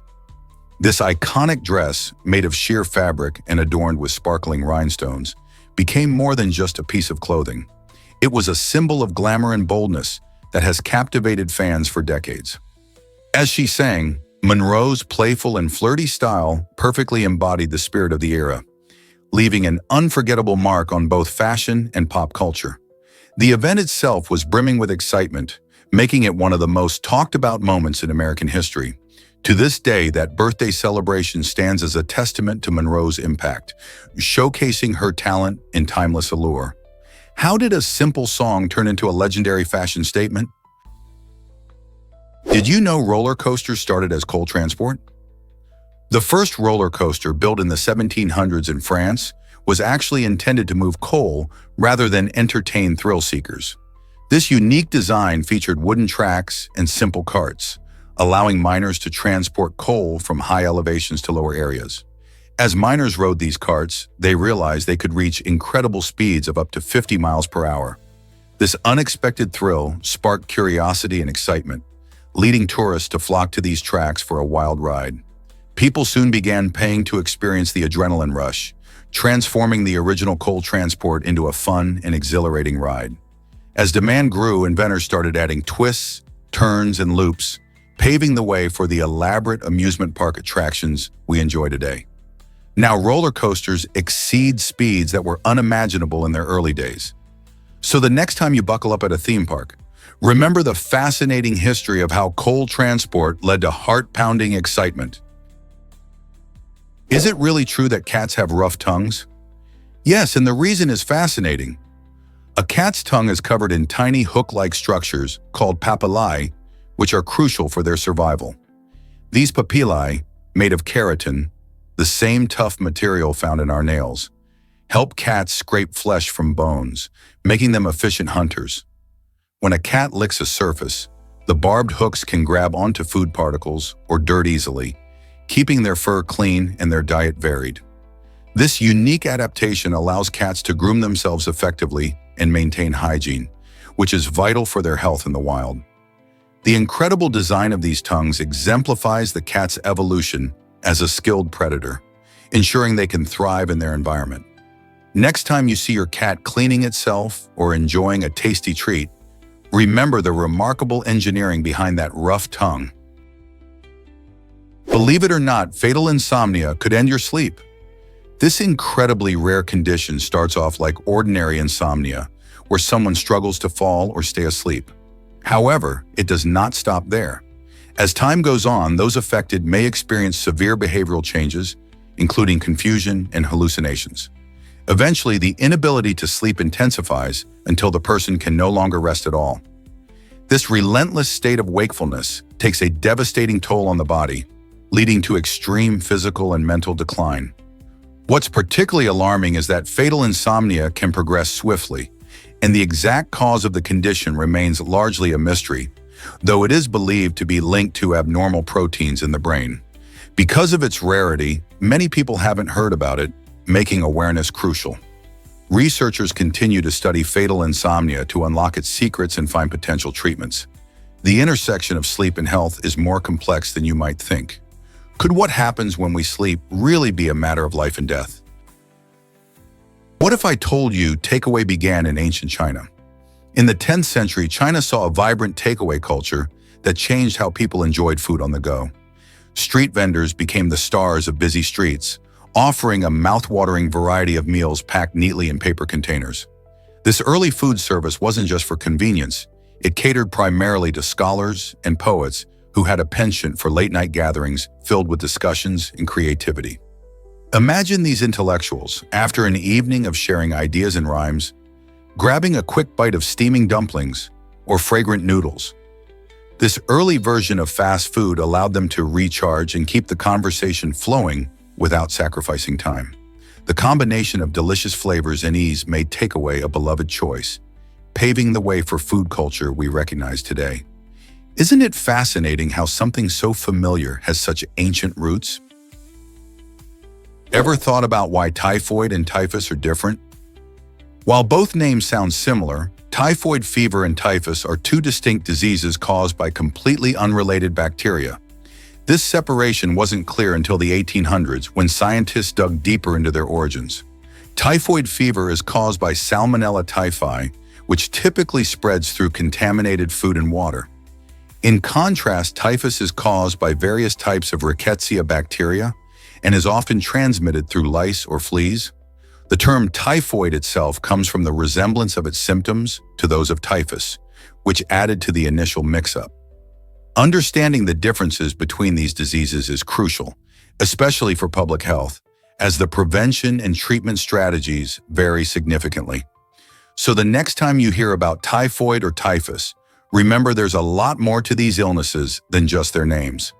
This iconic dress, made of sheer fabric and adorned with sparkling rhinestones, became more than just a piece of clothing. It was a symbol of glamour and boldness that has captivated fans for decades. As she sang, Monroe's playful and flirty style perfectly embodied the spirit of the era, leaving an unforgettable mark on both fashion and pop culture. The event itself was brimming with excitement, making it one of the most talked about moments in American history. To this day, that birthday celebration stands as a testament to Monroe's impact, showcasing her talent and timeless allure. How did a simple song turn into a legendary fashion statement? Did you know roller coasters started as coal transport? The first roller coaster, built in the 1700s in France, was actually intended to move coal rather than entertain thrill seekers. This unique design featured wooden tracks and simple carts, allowing miners to transport coal from high elevations to lower areas. As miners rode these carts, they realized they could reach incredible speeds of up to 50 miles per hour. This unexpected thrill sparked curiosity and excitement, leading tourists to flock to these tracks for a wild ride. People soon began paying to experience the adrenaline rush, transforming the original coal transport into a fun and exhilarating ride. As demand grew, inventors started adding twists, turns, and loops, paving the way for the elaborate amusement park attractions we enjoy today. Now, roller coasters exceed speeds that were unimaginable in their early days. So the next time you buckle up at a theme park, remember the fascinating history of how coal transport led to heart-pounding excitement. Is it really true that cats have rough tongues? Yes, and the reason is fascinating. A cat's tongue is covered in tiny hook-like structures called papillae, which are crucial for their survival. These papillae, made of keratin, the same tough material found in our nails, help cats scrape flesh from bones, making them efficient hunters. When a cat licks a surface, the barbed hooks can grab onto food particles or dirt easily, keeping their fur clean and their diet varied. This unique adaptation allows cats to groom themselves effectively and maintain hygiene, which is vital for their health in the wild. The incredible design of these tongues exemplifies the cat's evolution as a skilled predator, ensuring they can thrive in their environment. Next time you see your cat cleaning itself or enjoying a tasty treat, Remember the remarkable engineering behind that rough tongue. Believe it or not, fatal insomnia could end your sleep. This incredibly rare condition starts off like ordinary insomnia, where someone struggles to fall or stay asleep. However, it does not stop there. As time goes on, those affected may experience severe behavioral changes, including confusion and hallucinations. Eventually, the inability to sleep intensifies until the person can no longer rest at all. This relentless state of wakefulness takes a devastating toll on the body, leading to extreme physical and mental decline. What's particularly alarming is that fatal insomnia can progress swiftly, and the exact cause of the condition remains largely a mystery, though it is believed to be linked to abnormal proteins in the brain. Because of its rarity, many people haven't heard about it, making awareness crucial. Researchers continue to study fatal insomnia to unlock its secrets and find potential treatments. The intersection of sleep and health is more complex than you might think. Could what happens when we sleep really be a matter of life and death? What if I told you takeaway began in ancient China? In the 10th century, China saw a vibrant takeaway culture that changed how people enjoyed food on the go. Street vendors became the stars of busy streets, offering a mouth-watering variety of meals packed neatly in paper containers. This early food service wasn't just for convenience. It catered primarily to scholars and poets who had a penchant for late-night gatherings filled with discussions and creativity. Imagine these intellectuals, after an evening of sharing ideas and rhymes, grabbing a quick bite of steaming dumplings or fragrant noodles. This early version of fast food allowed them to recharge and keep the conversation flowing without sacrificing time. The combination of delicious flavors and ease made takeaway a beloved choice, paving the way for food culture we recognize today. Isn't it fascinating how something so familiar has such ancient roots? Ever thought about why typhoid and typhus are different? While both names sound similar, typhoid fever and typhus are two distinct diseases caused by completely unrelated bacteria. This separation wasn't clear until the 1800s when scientists dug deeper into their origins. Typhoid fever is caused by Salmonella typhi, which typically spreads through contaminated food and water. In contrast, typhus is caused by various types of Rickettsia bacteria and is often transmitted through lice or fleas. The term typhoid itself comes from the resemblance of its symptoms to those of typhus, which added to the initial mix-up. Understanding the differences between these diseases is crucial, especially for public health, as the prevention and treatment strategies vary significantly. So the next time you hear about typhoid or typhus, remember there's a lot more to these illnesses than just their names.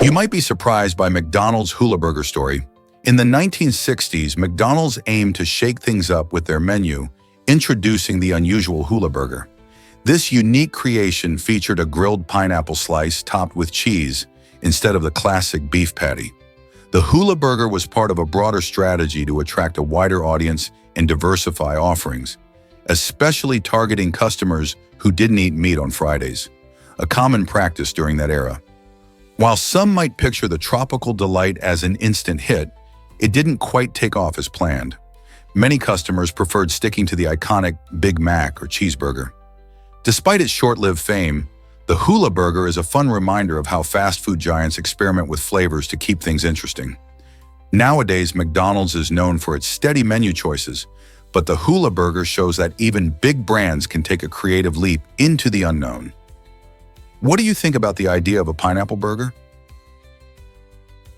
You might be surprised by McDonald's hula burger story. In the 1960s, McDonald's aimed to shake things up with their menu, introducing the unusual hula burger. This unique creation featured a grilled pineapple slice topped with cheese instead of the classic beef patty. The hula burger was part of a broader strategy to attract a wider audience and diversify offerings, especially targeting customers who didn't eat meat on Fridays, a common practice during that era. While some might picture the tropical delight as an instant hit, it didn't quite take off as planned. Many customers preferred sticking to the iconic Big Mac or cheeseburger. Despite its short-lived fame, the hula burger is a fun reminder of how fast food giants experiment with flavors to keep things interesting. Nowadays, McDonald's is known for its steady menu choices, but the hula burger shows that even big brands can take a creative leap into the unknown. What do you think about the idea of a pineapple burger?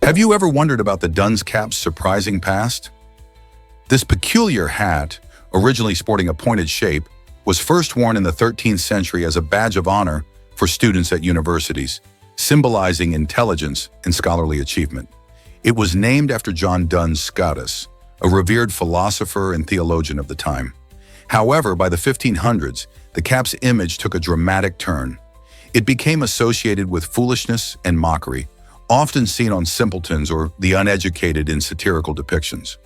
Have you ever wondered about the dunce cap's surprising past? This peculiar hat, originally sporting a pointed shape, was first worn in the 13th century as a badge of honor for students at universities, symbolizing intelligence and scholarly achievement. It was named after John Duns Scotus, a revered philosopher and theologian of the time. However, by the 1500s, the cap's image took a dramatic turn. It became associated with foolishness and mockery, often seen on simpletons or the uneducated in satirical depictions.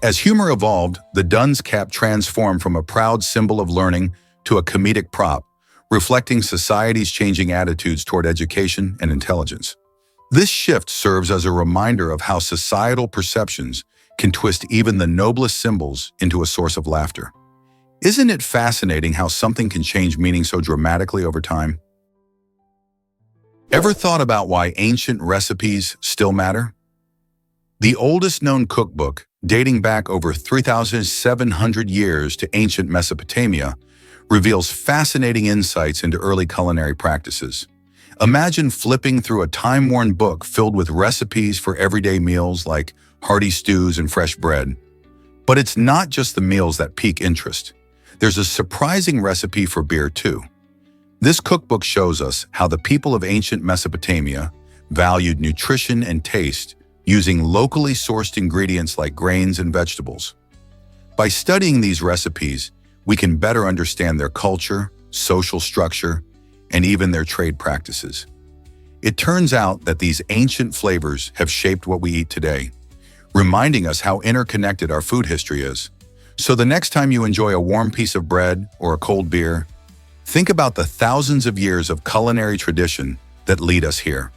As humor evolved, the dunce cap transformed from a proud symbol of learning to a comedic prop, reflecting society's changing attitudes toward education and intelligence. This shift serves as a reminder of how societal perceptions can twist even the noblest symbols into a source of laughter. Isn't it fascinating how something can change meaning so dramatically over time? Ever thought about why ancient recipes still matter? The oldest known cookbook, dating back over 3,700 years to ancient Mesopotamia, reveals fascinating insights into early culinary practices. Imagine flipping through a time-worn book filled with recipes for everyday meals like hearty stews and fresh bread. But it's not just the meals that pique interest. There's a surprising recipe for beer too. This cookbook shows us how the people of ancient Mesopotamia valued nutrition and taste using locally sourced ingredients like grains and vegetables. By studying these recipes, we can better understand their culture, social structure, and even their trade practices. It turns out that these ancient flavors have shaped what we eat today, reminding us how interconnected our food history is. So the next time you enjoy a warm piece of bread or a cold beer, think about the thousands of years of culinary tradition that lead us here.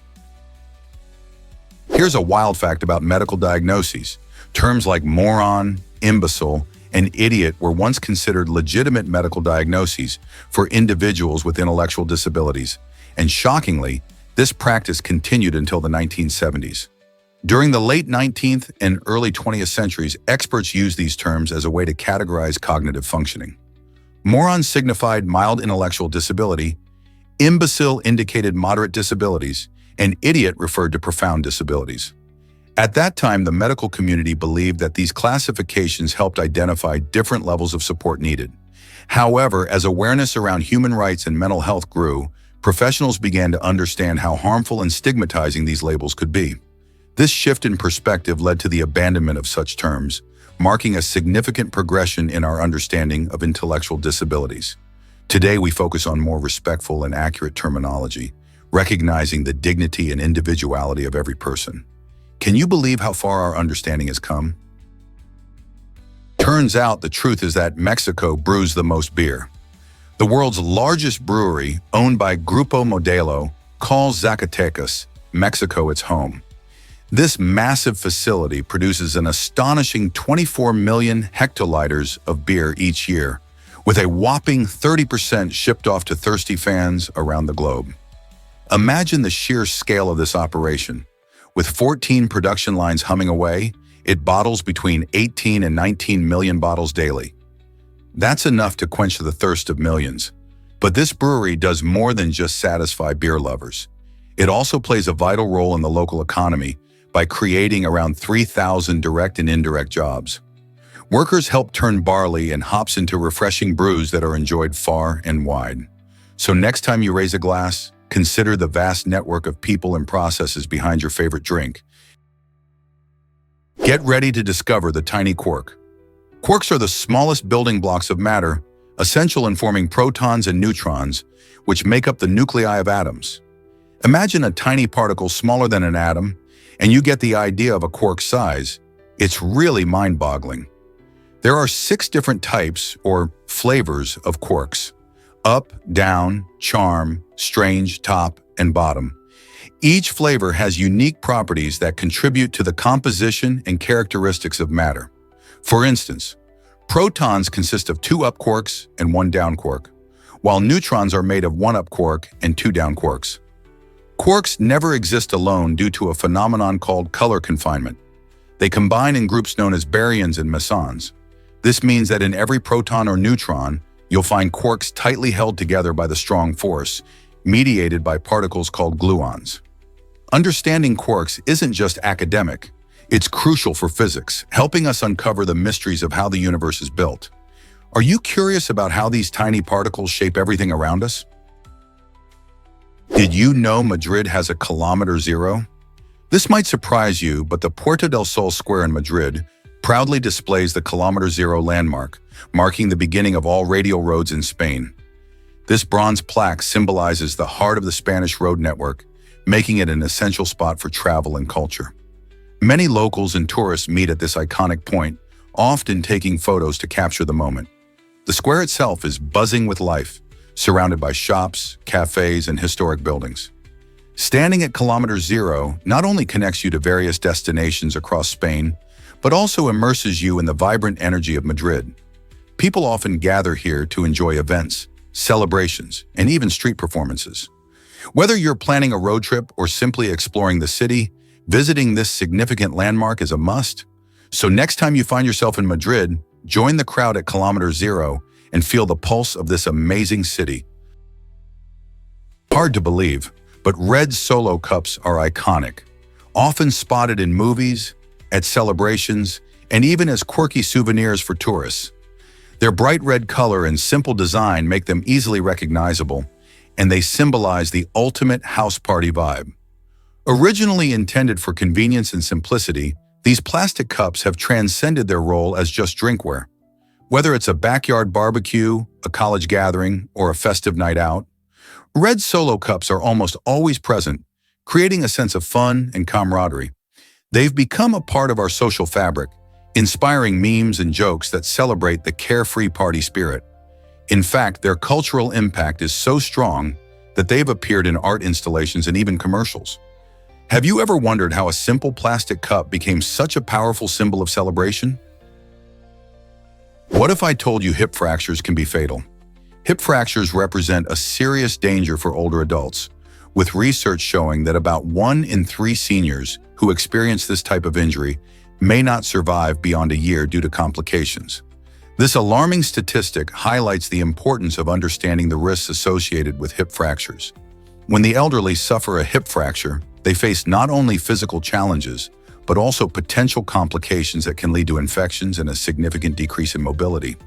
Here's a wild fact about medical diagnoses. Terms like moron, imbecile, and idiot were once considered legitimate medical diagnoses for individuals with intellectual disabilities, and shockingly, this practice continued until the 1970s. During the late 19th and early 20th centuries, experts used these terms as a way to categorize cognitive functioning. Moron signified mild intellectual disability, imbecile indicated moderate disabilities, and idiot referred to profound disabilities. At that time, the medical community believed that these classifications helped identify different levels of support needed. However, as awareness around human rights and mental health grew, professionals began to understand how harmful and stigmatizing these labels could be. This shift in perspective led to the abandonment of such terms, marking a significant progression in our understanding of intellectual disabilities. Today, we focus on more respectful and accurate terminology, recognizing the dignity and individuality of every person. Can you believe how far our understanding has come? Turns out the truth is that Mexico brews the most beer. The world's largest brewery, owned by Grupo Modelo, calls Zacatecas, Mexico, its home. This massive facility produces an astonishing 24 million hectoliters of beer each year, with a whopping 30% shipped off to thirsty fans around the globe. Imagine the sheer scale of this operation. With 14 production lines humming away, it bottles between 18 and 19 million bottles daily. That's enough to quench the thirst of millions. But this brewery does more than just satisfy beer lovers. It also plays a vital role in the local economy by creating around 3,000 direct and indirect jobs. Workers help turn barley and hops into refreshing brews that are enjoyed far and wide. So next time you raise a glass, consider the vast network of people and processes behind your favorite drink. Get ready to discover the tiny quark. Quarks are the smallest building blocks of matter, essential in forming protons and neutrons, which make up the nuclei of atoms. Imagine a tiny particle smaller than an atom, and you get the idea of a quark size. It's really mind-boggling. There are 6 different types, or flavors, of quarks: up, down, charm, strange, top, and bottom. Each flavor has unique properties that contribute to the composition and characteristics of matter. For instance, protons consist of 2 up quarks and 1 down quark, while neutrons are made of 1 up quark and 2 down quarks. Quarks never exist alone due to a phenomenon called color confinement. They combine in groups known as baryons and mesons. This means that in every proton or neutron, you'll find quarks tightly held together by the strong force, mediated by particles called gluons. Understanding quarks isn't just academic, it's crucial for physics, helping us uncover the mysteries of how the universe is built. Are you curious about how these tiny particles shape everything around us? Did you know Madrid has a kilometer zero? This might surprise you, but the Puerta del Sol Square in Madrid proudly displays the kilometer zero landmark, marking the beginning of all radial roads in Spain. This bronze plaque symbolizes the heart of the Spanish road network, making it an essential spot for travel and culture. Many locals and tourists meet at this iconic point, often taking photos to capture the moment. The square itself is buzzing with life, surrounded by shops, cafes, and historic buildings. Standing at kilometer zero not only connects you to various destinations across Spain, but also immerses you in the vibrant energy of Madrid. People often gather here to enjoy events, celebrations, and even street performances. Whether you're planning a road trip or simply exploring the city, visiting this significant landmark is a must. So next time you find yourself in Madrid, join the crowd at Kilometer Zero and feel the pulse of this amazing city. Hard to believe, but red Solo cups are iconic, often spotted in movies, at celebrations, and even as quirky souvenirs for tourists. Their bright red color and simple design make them easily recognizable, and they symbolize the ultimate house party vibe. Originally intended for convenience and simplicity, these plastic cups have transcended their role as just drinkware. Whether it's a backyard barbecue, a college gathering, or a festive night out, red Solo cups are almost always present, creating a sense of fun and camaraderie. They've become a part of our social fabric, inspiring memes and jokes that celebrate the carefree party spirit. In fact, their cultural impact is so strong that they've appeared in art installations and even commercials. Have you ever wondered how a simple plastic cup became such a powerful symbol of celebration? What if I told you hip fractures can be fatal? Hip fractures represent a serious danger for older adults, with research showing that about 1 in 3 seniors who experience this type of injury may not survive beyond a year due to complications. This alarming statistic highlights the importance of understanding the risks associated with hip fractures. When the elderly suffer a hip fracture, they face not only physical challenges, but also potential complications that can lead to infections and a significant decrease in mobility.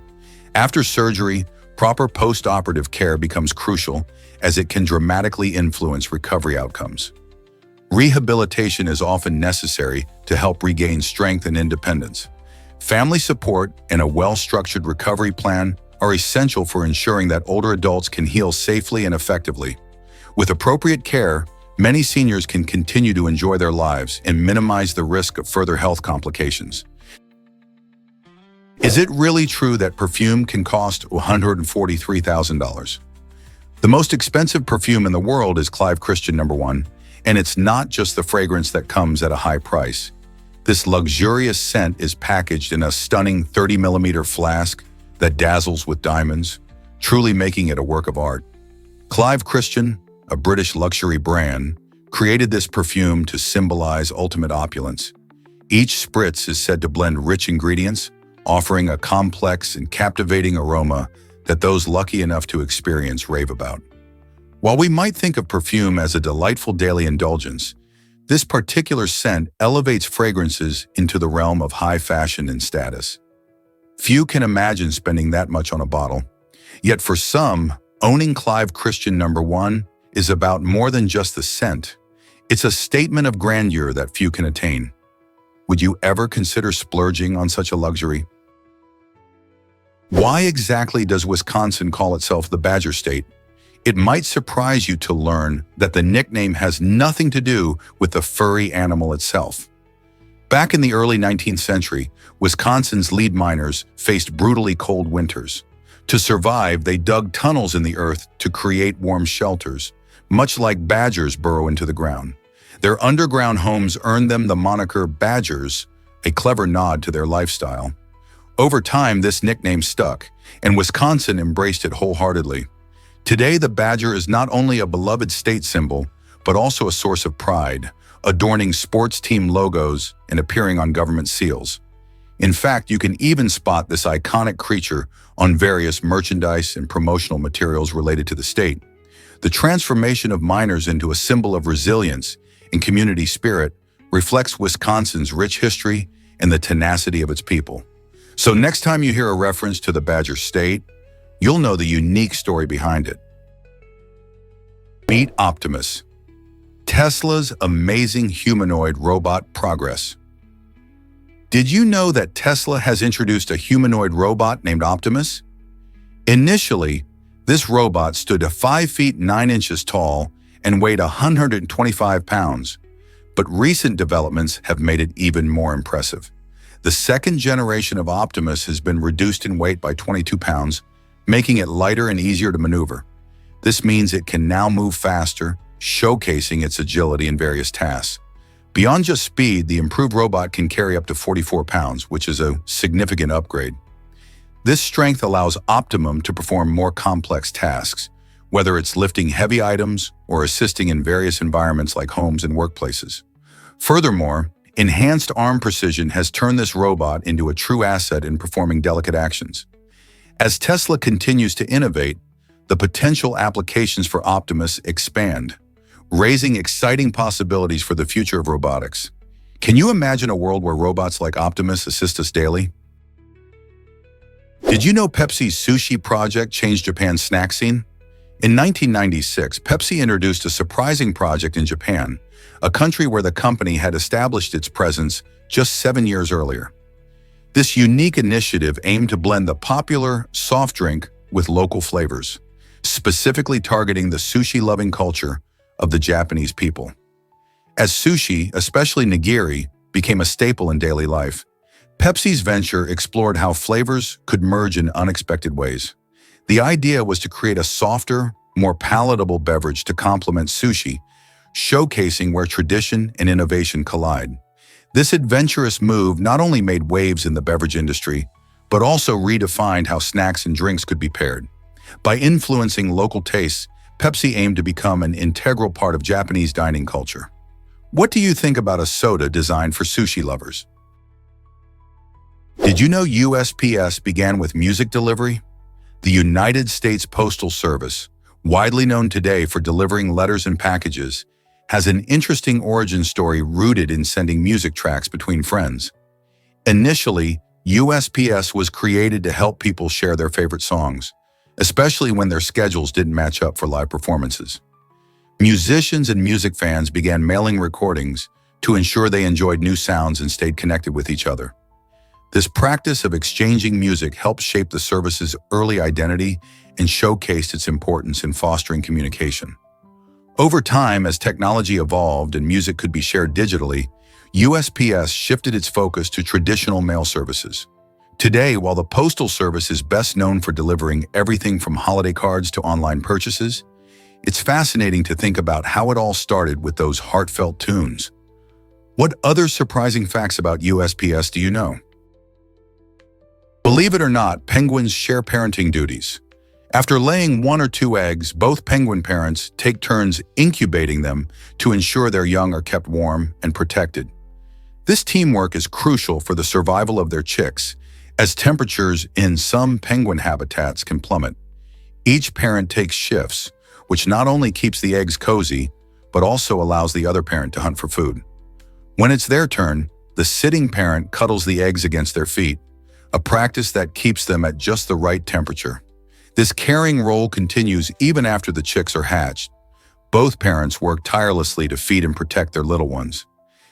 After surgery, proper post-operative care becomes crucial as it can dramatically influence recovery outcomes. Rehabilitation is often necessary to help regain strength and independence. Family support and a well-structured recovery plan are essential for ensuring that older adults can heal safely and effectively. With appropriate care, many seniors can continue to enjoy their lives and minimize the risk of further health complications. Is it really true that perfume can cost $143,000? The most expensive perfume in the world is Clive Christian No. 1, and it's not just the fragrance that comes at a high price. This luxurious scent is packaged in a stunning 30mm flask that dazzles with diamonds, truly making it a work of art. Clive Christian, a British luxury brand, created this perfume to symbolize ultimate opulence. Each spritz is said to blend rich ingredients, offering a complex and captivating aroma that those lucky enough to experience rave about. While we might think of perfume as a delightful daily indulgence, this particular scent elevates fragrances into the realm of high fashion and status. Few can imagine spending that much on a bottle. Yet for some, owning Clive Christian No. 1 is about more than just the scent. It's a statement of grandeur that few can attain. Would you ever consider splurging on such a luxury? Why exactly does Wisconsin call itself the Badger State? It might surprise you to learn that the nickname has nothing to do with the furry animal itself. Back in the early 19th century, Wisconsin's lead miners faced brutally cold winters. To survive, they dug tunnels in the earth to create warm shelters, much like badgers burrow into the ground. Their underground homes earned them the moniker Badgers, a clever nod to their lifestyle. Over time, this nickname stuck, and Wisconsin embraced it wholeheartedly. Today, the badger is not only a beloved state symbol, but also a source of pride, adorning sports team logos and appearing on government seals. In fact, you can even spot this iconic creature on various merchandise and promotional materials related to the state. The transformation of miners into a symbol of resilience and community spirit reflects Wisconsin's rich history and the tenacity of its people. So next time you hear a reference to the Badger State, you'll know the unique story behind it. Meet Optimus, Tesla's amazing humanoid robot progress. Did you know that Tesla has introduced a humanoid robot named Optimus? Initially, this robot stood 5 feet 9 inches tall and weighed 125 pounds, but recent developments have made it even more impressive. The second generation of Optimus has been reduced in weight by 22 pounds, making it lighter and easier to maneuver. This means it can now move faster, showcasing its agility in various tasks. Beyond just speed, the improved robot can carry up to 44 pounds, which is a significant upgrade. This strength allows Optimum to perform more complex tasks, whether it's lifting heavy items or assisting in various environments like homes and workplaces. Furthermore, enhanced arm precision has turned this robot into a true asset in performing delicate actions. As Tesla continues to innovate, the potential applications for Optimus expand, raising exciting possibilities for the future of robotics. Can you imagine a world where robots like Optimus assist us daily? Did you know Pepsi's sushi project changed Japan's snack scene? In 1996, Pepsi introduced a surprising project in Japan, a country where the company had established its presence just 7 years earlier. This unique initiative aimed to blend the popular soft drink with local flavors, specifically targeting the sushi-loving culture of the Japanese people. As sushi, especially nigiri, became a staple in daily life, Pepsi's venture explored how flavors could merge in unexpected ways. The idea was to create a softer, more palatable beverage to complement sushi, showcasing where tradition and innovation collide. This adventurous move not only made waves in the beverage industry, but also redefined how snacks and drinks could be paired. By influencing local tastes, Pepsi aimed to become an integral part of Japanese dining culture. What do you think about a soda designed for sushi lovers? Did you know USPS began with music delivery? The United States Postal Service, widely known today for delivering letters and packages, has an interesting origin story rooted in sending music tracks between friends. Initially, USPS was created to help people share their favorite songs, especially when their schedules didn't match up for live performances. Musicians and music fans began mailing recordings to ensure they enjoyed new sounds and stayed connected with each other. This practice of exchanging music helped shape the service's early identity and showcased its importance in fostering communication. Over time, as technology evolved and music could be shared digitally, USPS shifted its focus to traditional mail services. Today, while the Postal Service is best known for delivering everything from holiday cards to online purchases, it's fascinating to think about how it all started with those heartfelt tunes. What other surprising facts about USPS do you know? Believe it or not, penguins share parenting duties. After laying 1 or 2 eggs, both penguin parents take turns incubating them to ensure their young are kept warm and protected. This teamwork is crucial for the survival of their chicks, as temperatures in some penguin habitats can plummet. Each parent takes shifts, which not only keeps the eggs cozy, but also allows the other parent to hunt for food. When it's their turn, the sitting parent cuddles the eggs against their feet, a practice that keeps them at just the right temperature. This caring role continues even after the chicks are hatched. Both parents work tirelessly to feed and protect their little ones.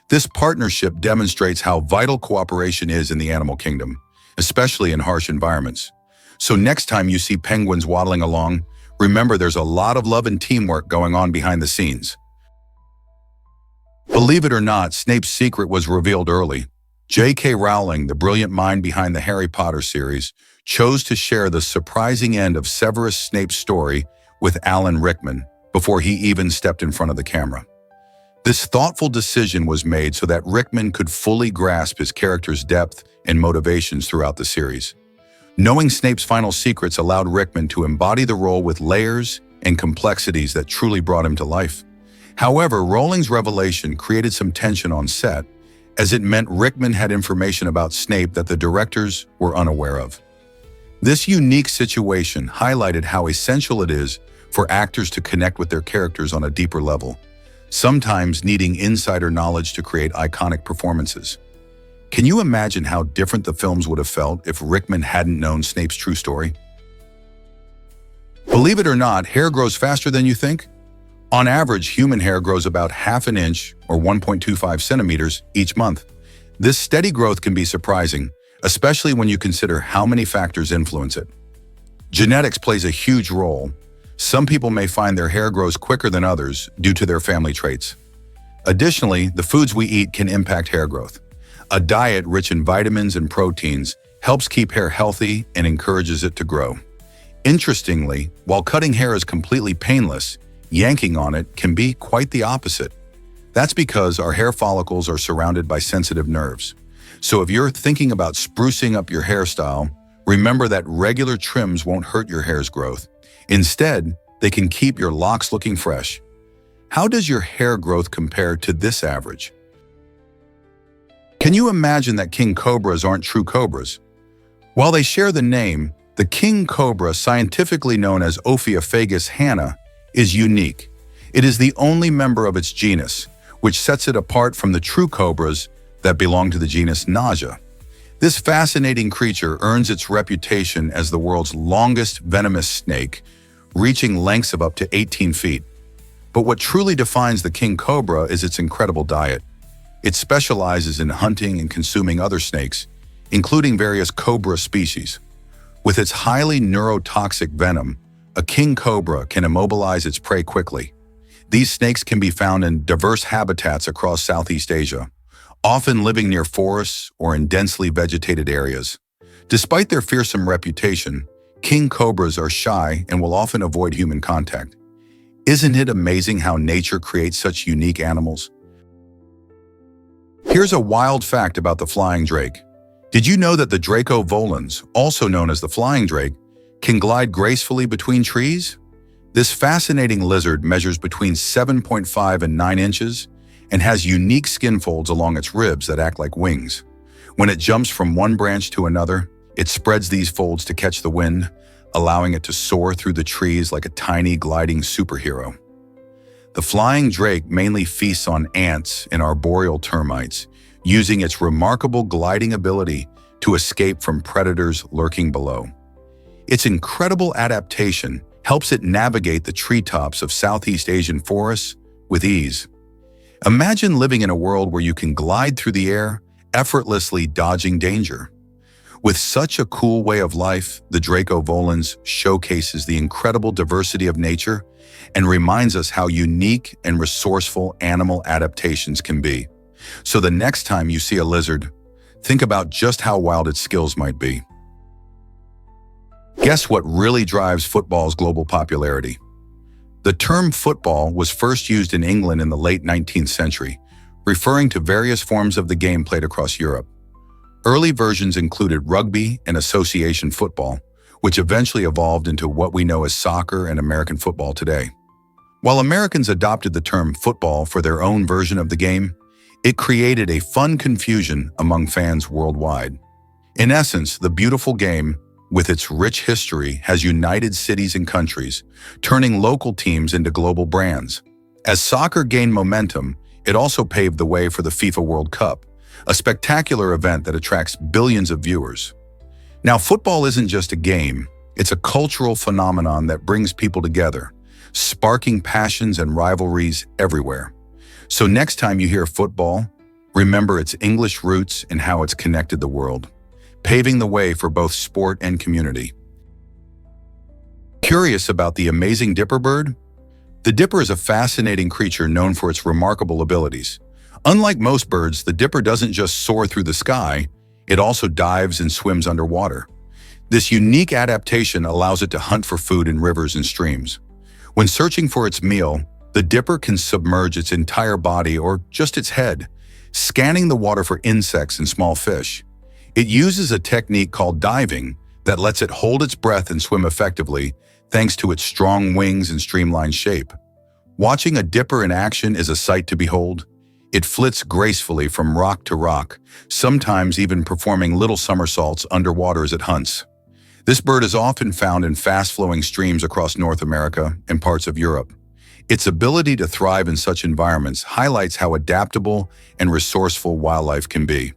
This partnership demonstrates how vital cooperation is in the animal kingdom, especially in harsh environments. So next time you see penguins waddling along, remember there's a lot of love and teamwork going on behind the scenes. Believe it or not, Snape's secret was revealed early. J.K. Rowling, the brilliant mind behind the Harry Potter series, chose to share the surprising end of Severus Snape's story with Alan Rickman before he even stepped in front of the camera. This thoughtful decision was made so that Rickman could fully grasp his character's depth and motivations throughout the series. Knowing Snape's final secrets allowed Rickman to embody the role with layers and complexities that truly brought him to life. However, Rowling's revelation created some tension on set, as it meant Rickman had information about Snape that the directors were unaware of. This unique situation highlighted how essential it is for actors to connect with their characters on a deeper level, sometimes needing insider knowledge to create iconic performances. Can you imagine how different the films would have felt if Rickman hadn't known Snape's true story? Believe it or not, hair grows faster than you think. On average, human hair grows about ½ an inch or 1.25 centimeters each month. This steady growth can be surprising, especially when you consider how many factors influence it. Genetics plays a huge role. Some people may find their hair grows quicker than others due to their family traits. Additionally, the foods we eat can impact hair growth. A diet rich in vitamins and proteins helps keep hair healthy and encourages it to grow. Interestingly, while cutting hair is completely painless, yanking on it can be quite the opposite. That's because our hair follicles are surrounded by sensitive nerves. So if you're thinking about sprucing up your hairstyle, Remember that regular trims won't hurt your hair's growth. Instead, they can keep your locks looking fresh. How does your hair growth compare to this average? Can you imagine that king cobras aren't true cobras? While they share the name, the king cobra, scientifically known as Ophiophagus hanna, is unique. It is the only member of its genus, which sets it apart from the true cobras that belong to the genus Naja. This fascinating creature earns its reputation as the world's longest venomous snake, reaching lengths of up to 18 feet. But what truly defines the king cobra is its incredible diet. It specializes in hunting and consuming other snakes, including various cobra species. With its highly neurotoxic venom, a king cobra can immobilize its prey quickly. These snakes can be found in diverse habitats across Southeast Asia, often living near forests or in densely vegetated areas. Despite their fearsome reputation, king cobras are shy and will often avoid human contact. Isn't it amazing how nature creates such unique animals? Here's a wild fact about the flying drake. Did you know that the Draco volans, also known as the flying drake, can glide gracefully between trees? This fascinating lizard measures between 7.5 and 9 inches and has unique skin folds along its ribs that act like wings. When it jumps from one branch to another, it spreads these folds to catch the wind, allowing it to soar through the trees like a tiny gliding superhero. The flying drake mainly feasts on ants and arboreal termites, using its remarkable gliding ability to escape from predators lurking below. Its incredible adaptation helps it navigate the treetops of Southeast Asian forests with ease. Imagine living in a world where you can glide through the air, effortlessly dodging danger. With such a cool way of life, the Draco volans showcases the incredible diversity of nature and reminds us how unique and resourceful animal adaptations can be. So the next time you see a lizard, think about just how wild its skills might be. Guess what really drives football's global popularity? The term football was first used in England in the late 19th century, referring to various forms of the game played across Europe. Early versions included rugby and association football, which eventually evolved into what we know as soccer and American football today. While Americans adopted the term football for their own version of the game, it created a fun confusion among fans worldwide. In essence, the beautiful game, with its rich history, has united cities and countries, turning local teams into global brands. As soccer gained momentum, it also paved the way for the FIFA World Cup, a spectacular event that attracts billions of viewers. Now, football isn't just a game, it's a cultural phenomenon that brings people together, sparking passions and rivalries everywhere. So next time you hear football, remember its English roots and how it's connected the world, paving the way for both sport and community. Curious about the amazing dipper bird? The dipper is a fascinating creature known for its remarkable abilities. Unlike most birds, the dipper doesn't just soar through the sky, it also dives and swims underwater. This unique adaptation allows it to hunt for food in rivers and streams. When searching for its meal, the dipper can submerge its entire body or just its head, scanning the water for insects and small fish. It uses a technique called diving that lets it hold its breath and swim effectively thanks to its strong wings and streamlined shape. Watching a dipper in action is a sight to behold. It flits gracefully from rock to rock, sometimes even performing little somersaults underwater as it hunts. This bird is often found in fast-flowing streams across North America and parts of Europe. Its ability to thrive in such environments highlights how adaptable and resourceful wildlife can be.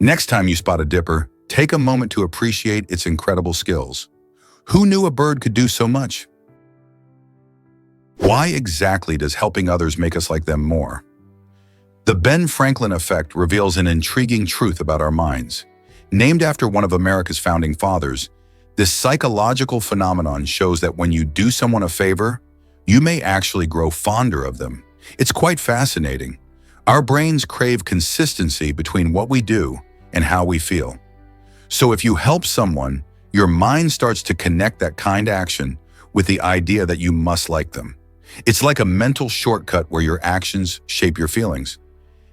Next time you spot a dipper, take a moment to appreciate its incredible skills. Who knew a bird could do so much? Why exactly does helping others make us like them more? The Ben Franklin effect reveals an intriguing truth about our minds. Named after one of America's founding fathers, this psychological phenomenon shows that when you do someone a favor, you may actually grow fonder of them. It's quite fascinating. Our brains crave consistency between what we do and how we feel. So if you help someone, your mind starts to connect that kind action with the idea that you must like them. It's like a mental shortcut where your actions shape your feelings.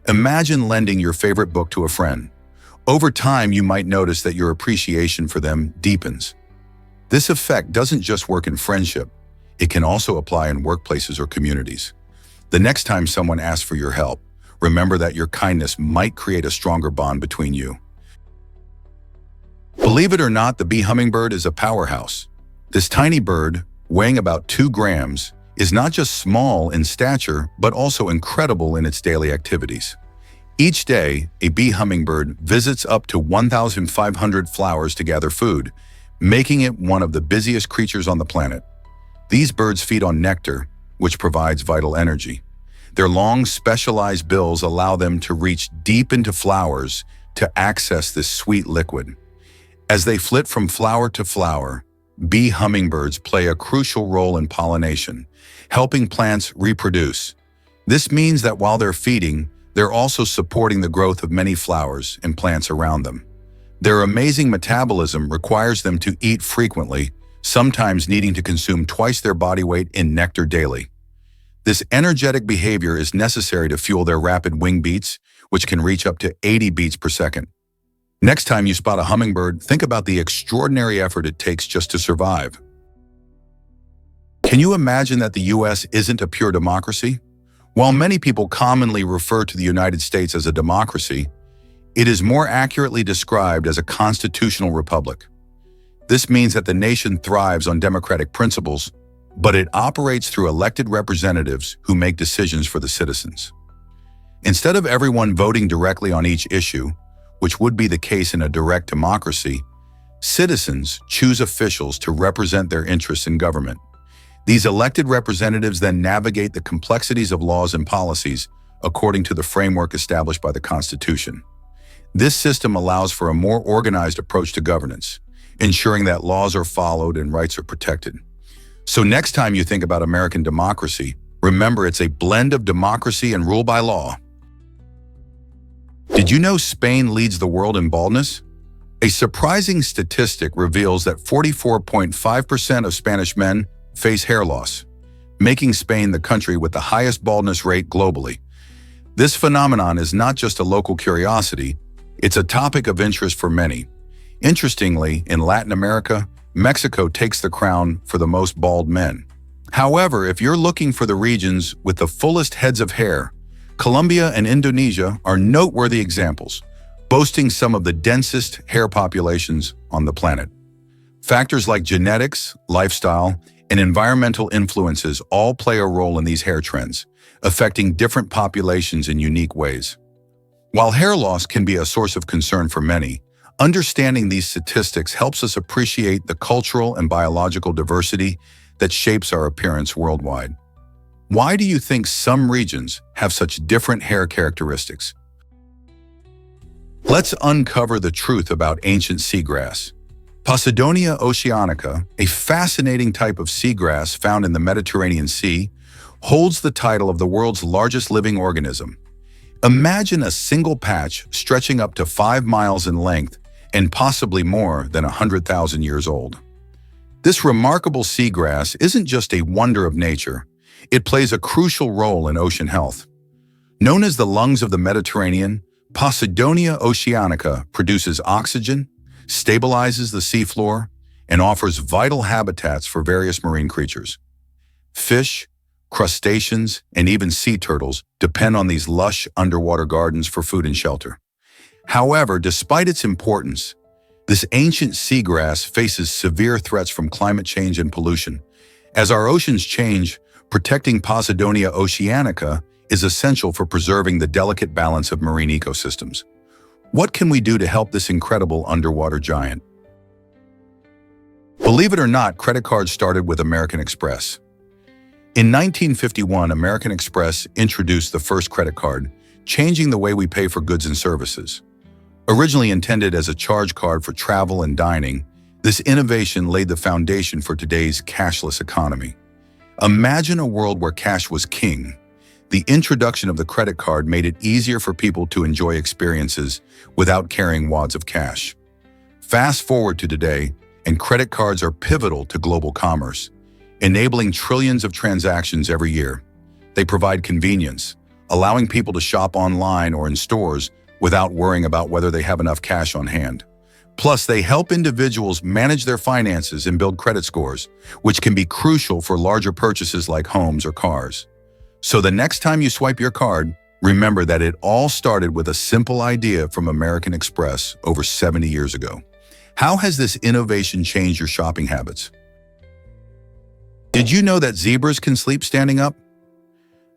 Imagine lending your favorite book to a friend, Over time, you might notice that your appreciation for them deepens. This effect doesn't just work in friendship. It can also apply in workplaces or communities. The next time someone asks for your help, remember that your kindness might create a stronger bond between you. Believe it or not, the bee hummingbird is a powerhouse. This tiny bird, weighing about 2 grams, is not just small in stature, but also incredible in its daily activities. Each day, a bee hummingbird visits up to 1,500 flowers to gather food, making it one of the busiest creatures on the planet. These birds feed on nectar, which provides vital energy. Their long, specialized bills allow them to reach deep into flowers to access this sweet liquid. As they flit from flower to flower, bee hummingbirds play a crucial role in pollination, helping plants reproduce. This means that while they're feeding, they're also supporting the growth of many flowers and plants around them. Their amazing metabolism requires them to eat frequently, sometimes needing to consume twice their body weight in nectar daily. This energetic behavior is necessary to fuel their rapid wing beats, which can reach up to 80 beats per second. Next time you spot a hummingbird, think about the extraordinary effort it takes just to survive. Can you imagine that the US isn't a pure democracy? While many people commonly refer to the United States as a democracy, it is more accurately described as a constitutional republic. This means that the nation thrives on democratic principles, but it operates through elected representatives who make decisions for the citizens. Instead of everyone voting directly on each issue, which would be the case in a direct democracy, citizens choose officials to represent their interests in government. These elected representatives then navigate the complexities of laws and policies according to the framework established by the Constitution. This system allows for a more organized approach to governance, ensuring that laws are followed and rights are protected. So next time you think about American democracy, remember it's a blend of democracy and rule by law. Did you know Spain leads the world in baldness? A surprising statistic reveals that 44.5% of Spanish men face hair loss, making Spain the country with the highest baldness rate globally. This phenomenon is not just a local curiosity, it's a topic of interest for many. Interestingly, in Latin America, Mexico takes the crown for the most bald men. However, if you're looking for the regions with the fullest heads of hair, Colombia and Indonesia are noteworthy examples, boasting some of the densest hair populations on the planet. Factors like genetics, lifestyle, and environmental influences all play a role in these hair trends, affecting different populations in unique ways. While hair loss can be a source of concern for many, understanding these statistics helps us appreciate the cultural and biological diversity that shapes our appearance worldwide. Why do you think some regions have such different hair characteristics? Let's uncover the truth about ancient seagrass. Posidonia oceanica, a fascinating type of seagrass found in the Mediterranean Sea, holds the title of the world's largest living organism. Imagine a single patch stretching up to 5 miles in length and possibly more than 100,000 years old. This remarkable seagrass isn't just a wonder of nature, it plays a crucial role in ocean health. Known as the lungs of the Mediterranean, Posidonia oceanica produces oxygen, stabilizes the seafloor, and offers vital habitats for various marine creatures. Fish, crustaceans, and even sea turtles depend on these lush underwater gardens for food and shelter. However, despite its importance, this ancient seagrass faces severe threats from climate change and pollution. As our oceans change, protecting Posidonia oceanica is essential for preserving the delicate balance of marine ecosystems. What can we do to help this incredible underwater giant? Believe it or not, credit cards started with American Express. In 1951, American Express introduced the first credit card, changing the way we pay for goods and services. Originally intended as a charge card for travel and dining, this innovation laid the foundation for today's cashless economy. Imagine a world where cash was king. The introduction of the credit card made it easier for people to enjoy experiences without carrying wads of cash. Fast forward to today, and credit cards are pivotal to global commerce, enabling trillions of transactions every year. They provide convenience, allowing people to shop online or in stores without worrying about whether they have enough cash on hand. Plus, they help individuals manage their finances and build credit scores, which can be crucial for larger purchases like homes or cars. So the next time you swipe your card, remember that it all started with a simple idea from American Express over 70 years ago. How has this innovation changed your shopping habits? Did you know that zebras can sleep standing up?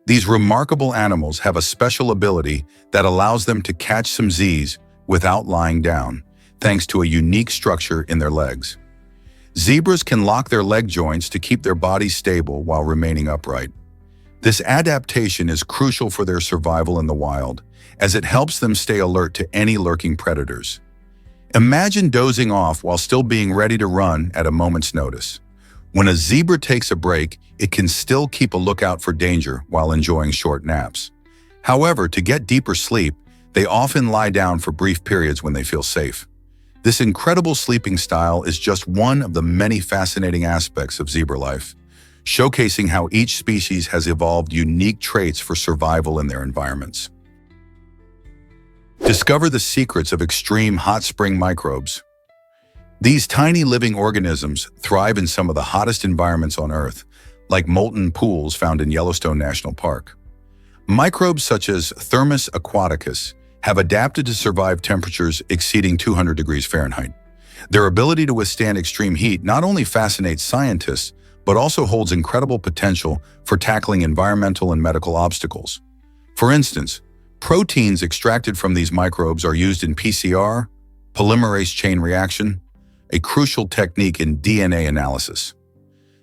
These remarkable animals have a special ability that allows them to catch some Z's without lying down, thanks to a unique structure in their legs. Zebras can lock their leg joints to keep their bodies stable while remaining upright. This adaptation is crucial for their survival in the wild, as it helps them stay alert to any lurking predators. Imagine dozing off while still being ready to run at a moment's notice. When a zebra takes a break, it can still keep a lookout for danger while enjoying short naps. However, to get deeper sleep, they often lie down for brief periods when they feel safe. This incredible sleeping style is just one of the many fascinating aspects of zebra life, showcasing how each species has evolved unique traits for survival in their environments. Discover the secrets of extreme hot spring microbes. These tiny living organisms thrive in some of the hottest environments on Earth, like molten pools found in Yellowstone National Park. Microbes such as Thermus aquaticus have adapted to survive temperatures exceeding 200 degrees Fahrenheit. Their ability to withstand extreme heat not only fascinates scientists, but also holds incredible potential for tackling environmental and medical obstacles. For instance, proteins extracted from these microbes are used in PCR, polymerase chain reaction, a crucial technique in DNA analysis.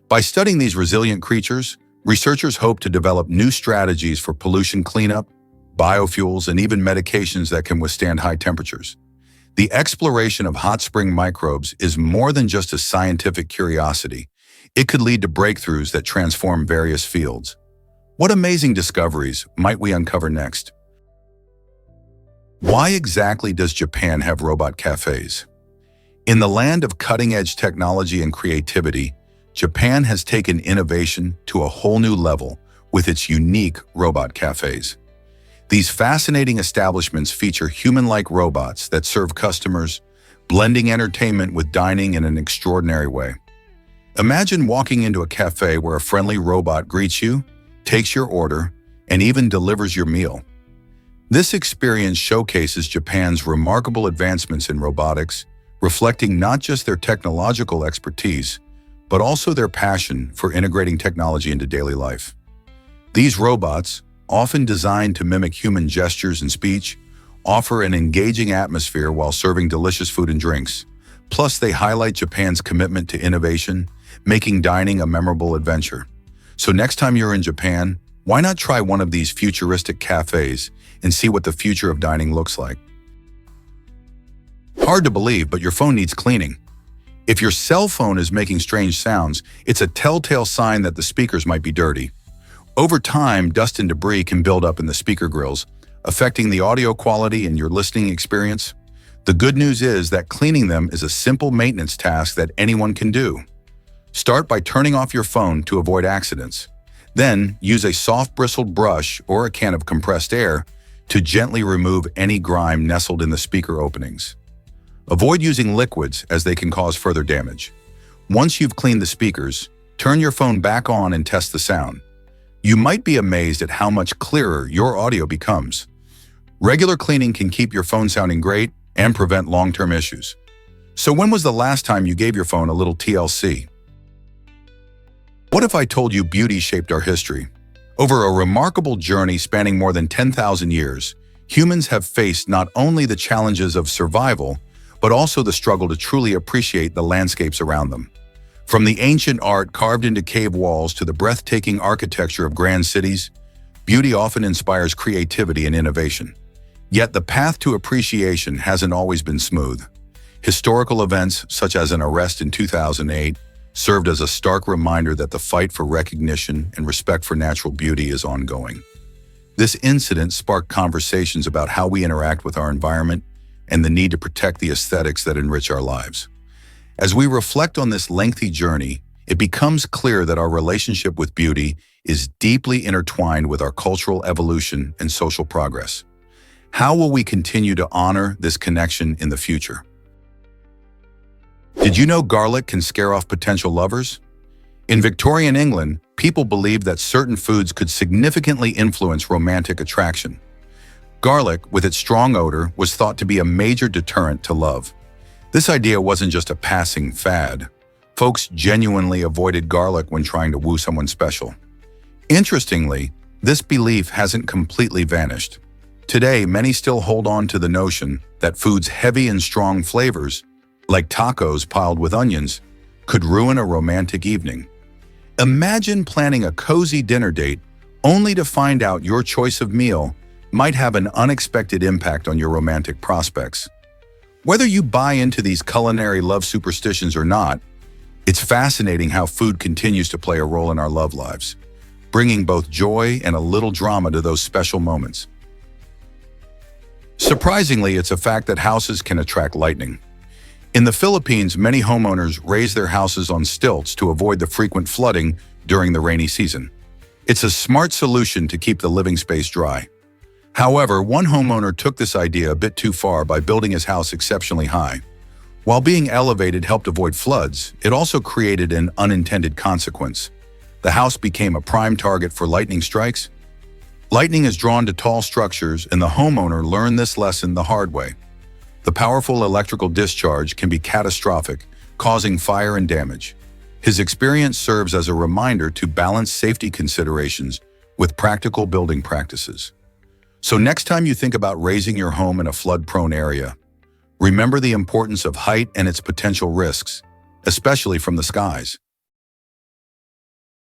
By studying these resilient creatures, researchers hope to develop new strategies for pollution cleanup, biofuels, and even medications that can withstand high temperatures. The exploration of hot spring microbes is more than just a scientific curiosity. It could lead to breakthroughs that transform various fields. What amazing discoveries might we uncover next? Why exactly does Japan have robot cafes? In the land of cutting-edge technology and creativity, Japan has taken innovation to a whole new level with its unique robot cafes. These fascinating establishments feature human-like robots that serve customers, blending entertainment with dining in an extraordinary way. Imagine walking into a cafe where a friendly robot greets you, takes your order, and even delivers your meal. This experience showcases Japan's remarkable advancements in robotics, reflecting not just their technological expertise, but also their passion for integrating technology into daily life. These robots, often designed to mimic human gestures and speech, offer an engaging atmosphere while serving delicious food and drinks. Plus, they highlight Japan's commitment to innovation, making dining a memorable adventure. So next time you're in Japan, why not try one of these futuristic cafes and see what the future of dining looks like? Hard to believe, but your phone needs cleaning. If your cell phone is making strange sounds, it's a telltale sign that the speakers might be dirty. Over time, dust and debris can build up in the speaker grills, affecting the audio quality and your listening experience. The good news is that cleaning them is a simple maintenance task that anyone can do. Start by turning off your phone to avoid accidents. Then, use a soft bristled brush or a can of compressed air to gently remove any grime nestled in the speaker openings. Avoid using liquids as they can cause further damage. Once you've cleaned the speakers, turn your phone back on and test the sound. You might be amazed at how much clearer your audio becomes. Regular cleaning can keep your phone sounding great and prevent long-term issues. So when was the last time you gave your phone a little TLC? What if I told you beauty shaped our history? Over a remarkable journey spanning more than 10,000 years, humans have faced not only the challenges of survival, but also the struggle to truly appreciate the landscapes around them. From the ancient art carved into cave walls to the breathtaking architecture of grand cities, beauty often inspires creativity and innovation. Yet the path to appreciation hasn't always been smooth. Historical events, such as an arrest in 2008, served as a stark reminder that the fight for recognition and respect for natural beauty is ongoing. This incident sparked conversations about how we interact with our environment and the need to protect the aesthetics that enrich our lives. As we reflect on this lengthy journey, it becomes clear that our relationship with beauty is deeply intertwined with our cultural evolution and social progress. How will we continue to honor this connection in the future? Did you know garlic can scare off potential lovers? In Victorian England, people believed that certain foods could significantly influence romantic attraction. Garlic, with its strong odor, was thought to be a major deterrent to love. This idea wasn't just a passing fad. Folks genuinely avoided garlic when trying to woo someone special. Interestingly, this belief hasn't completely vanished. Today, many still hold on to the notion that foods heavy in strong flavors, like tacos piled with onions, could ruin a romantic evening. Imagine planning a cozy dinner date only to find out your choice of meal might have an unexpected impact on your romantic prospects. Whether you buy into these culinary love superstitions or not, it's fascinating how food continues to play a role in our love lives, bringing both joy and a little drama to those special moments. Surprisingly, it's a fact that houses can attract lightning. In the Philippines, many homeowners raise their houses on stilts to avoid the frequent flooding during the rainy season. It's a smart solution to keep the living space dry. However, one homeowner took this idea a bit too far by building his house exceptionally high. While being elevated helped avoid floods, it also created an unintended consequence. The house became a prime target for lightning strikes. Lightning is drawn to tall structures, and the homeowner learned this lesson the hard way. The powerful electrical discharge can be catastrophic, causing fire and damage. His experience serves as a reminder to balance safety considerations with practical building practices. So next time you think about raising your home in a flood-prone area, remember the importance of height and its potential risks, especially from the skies.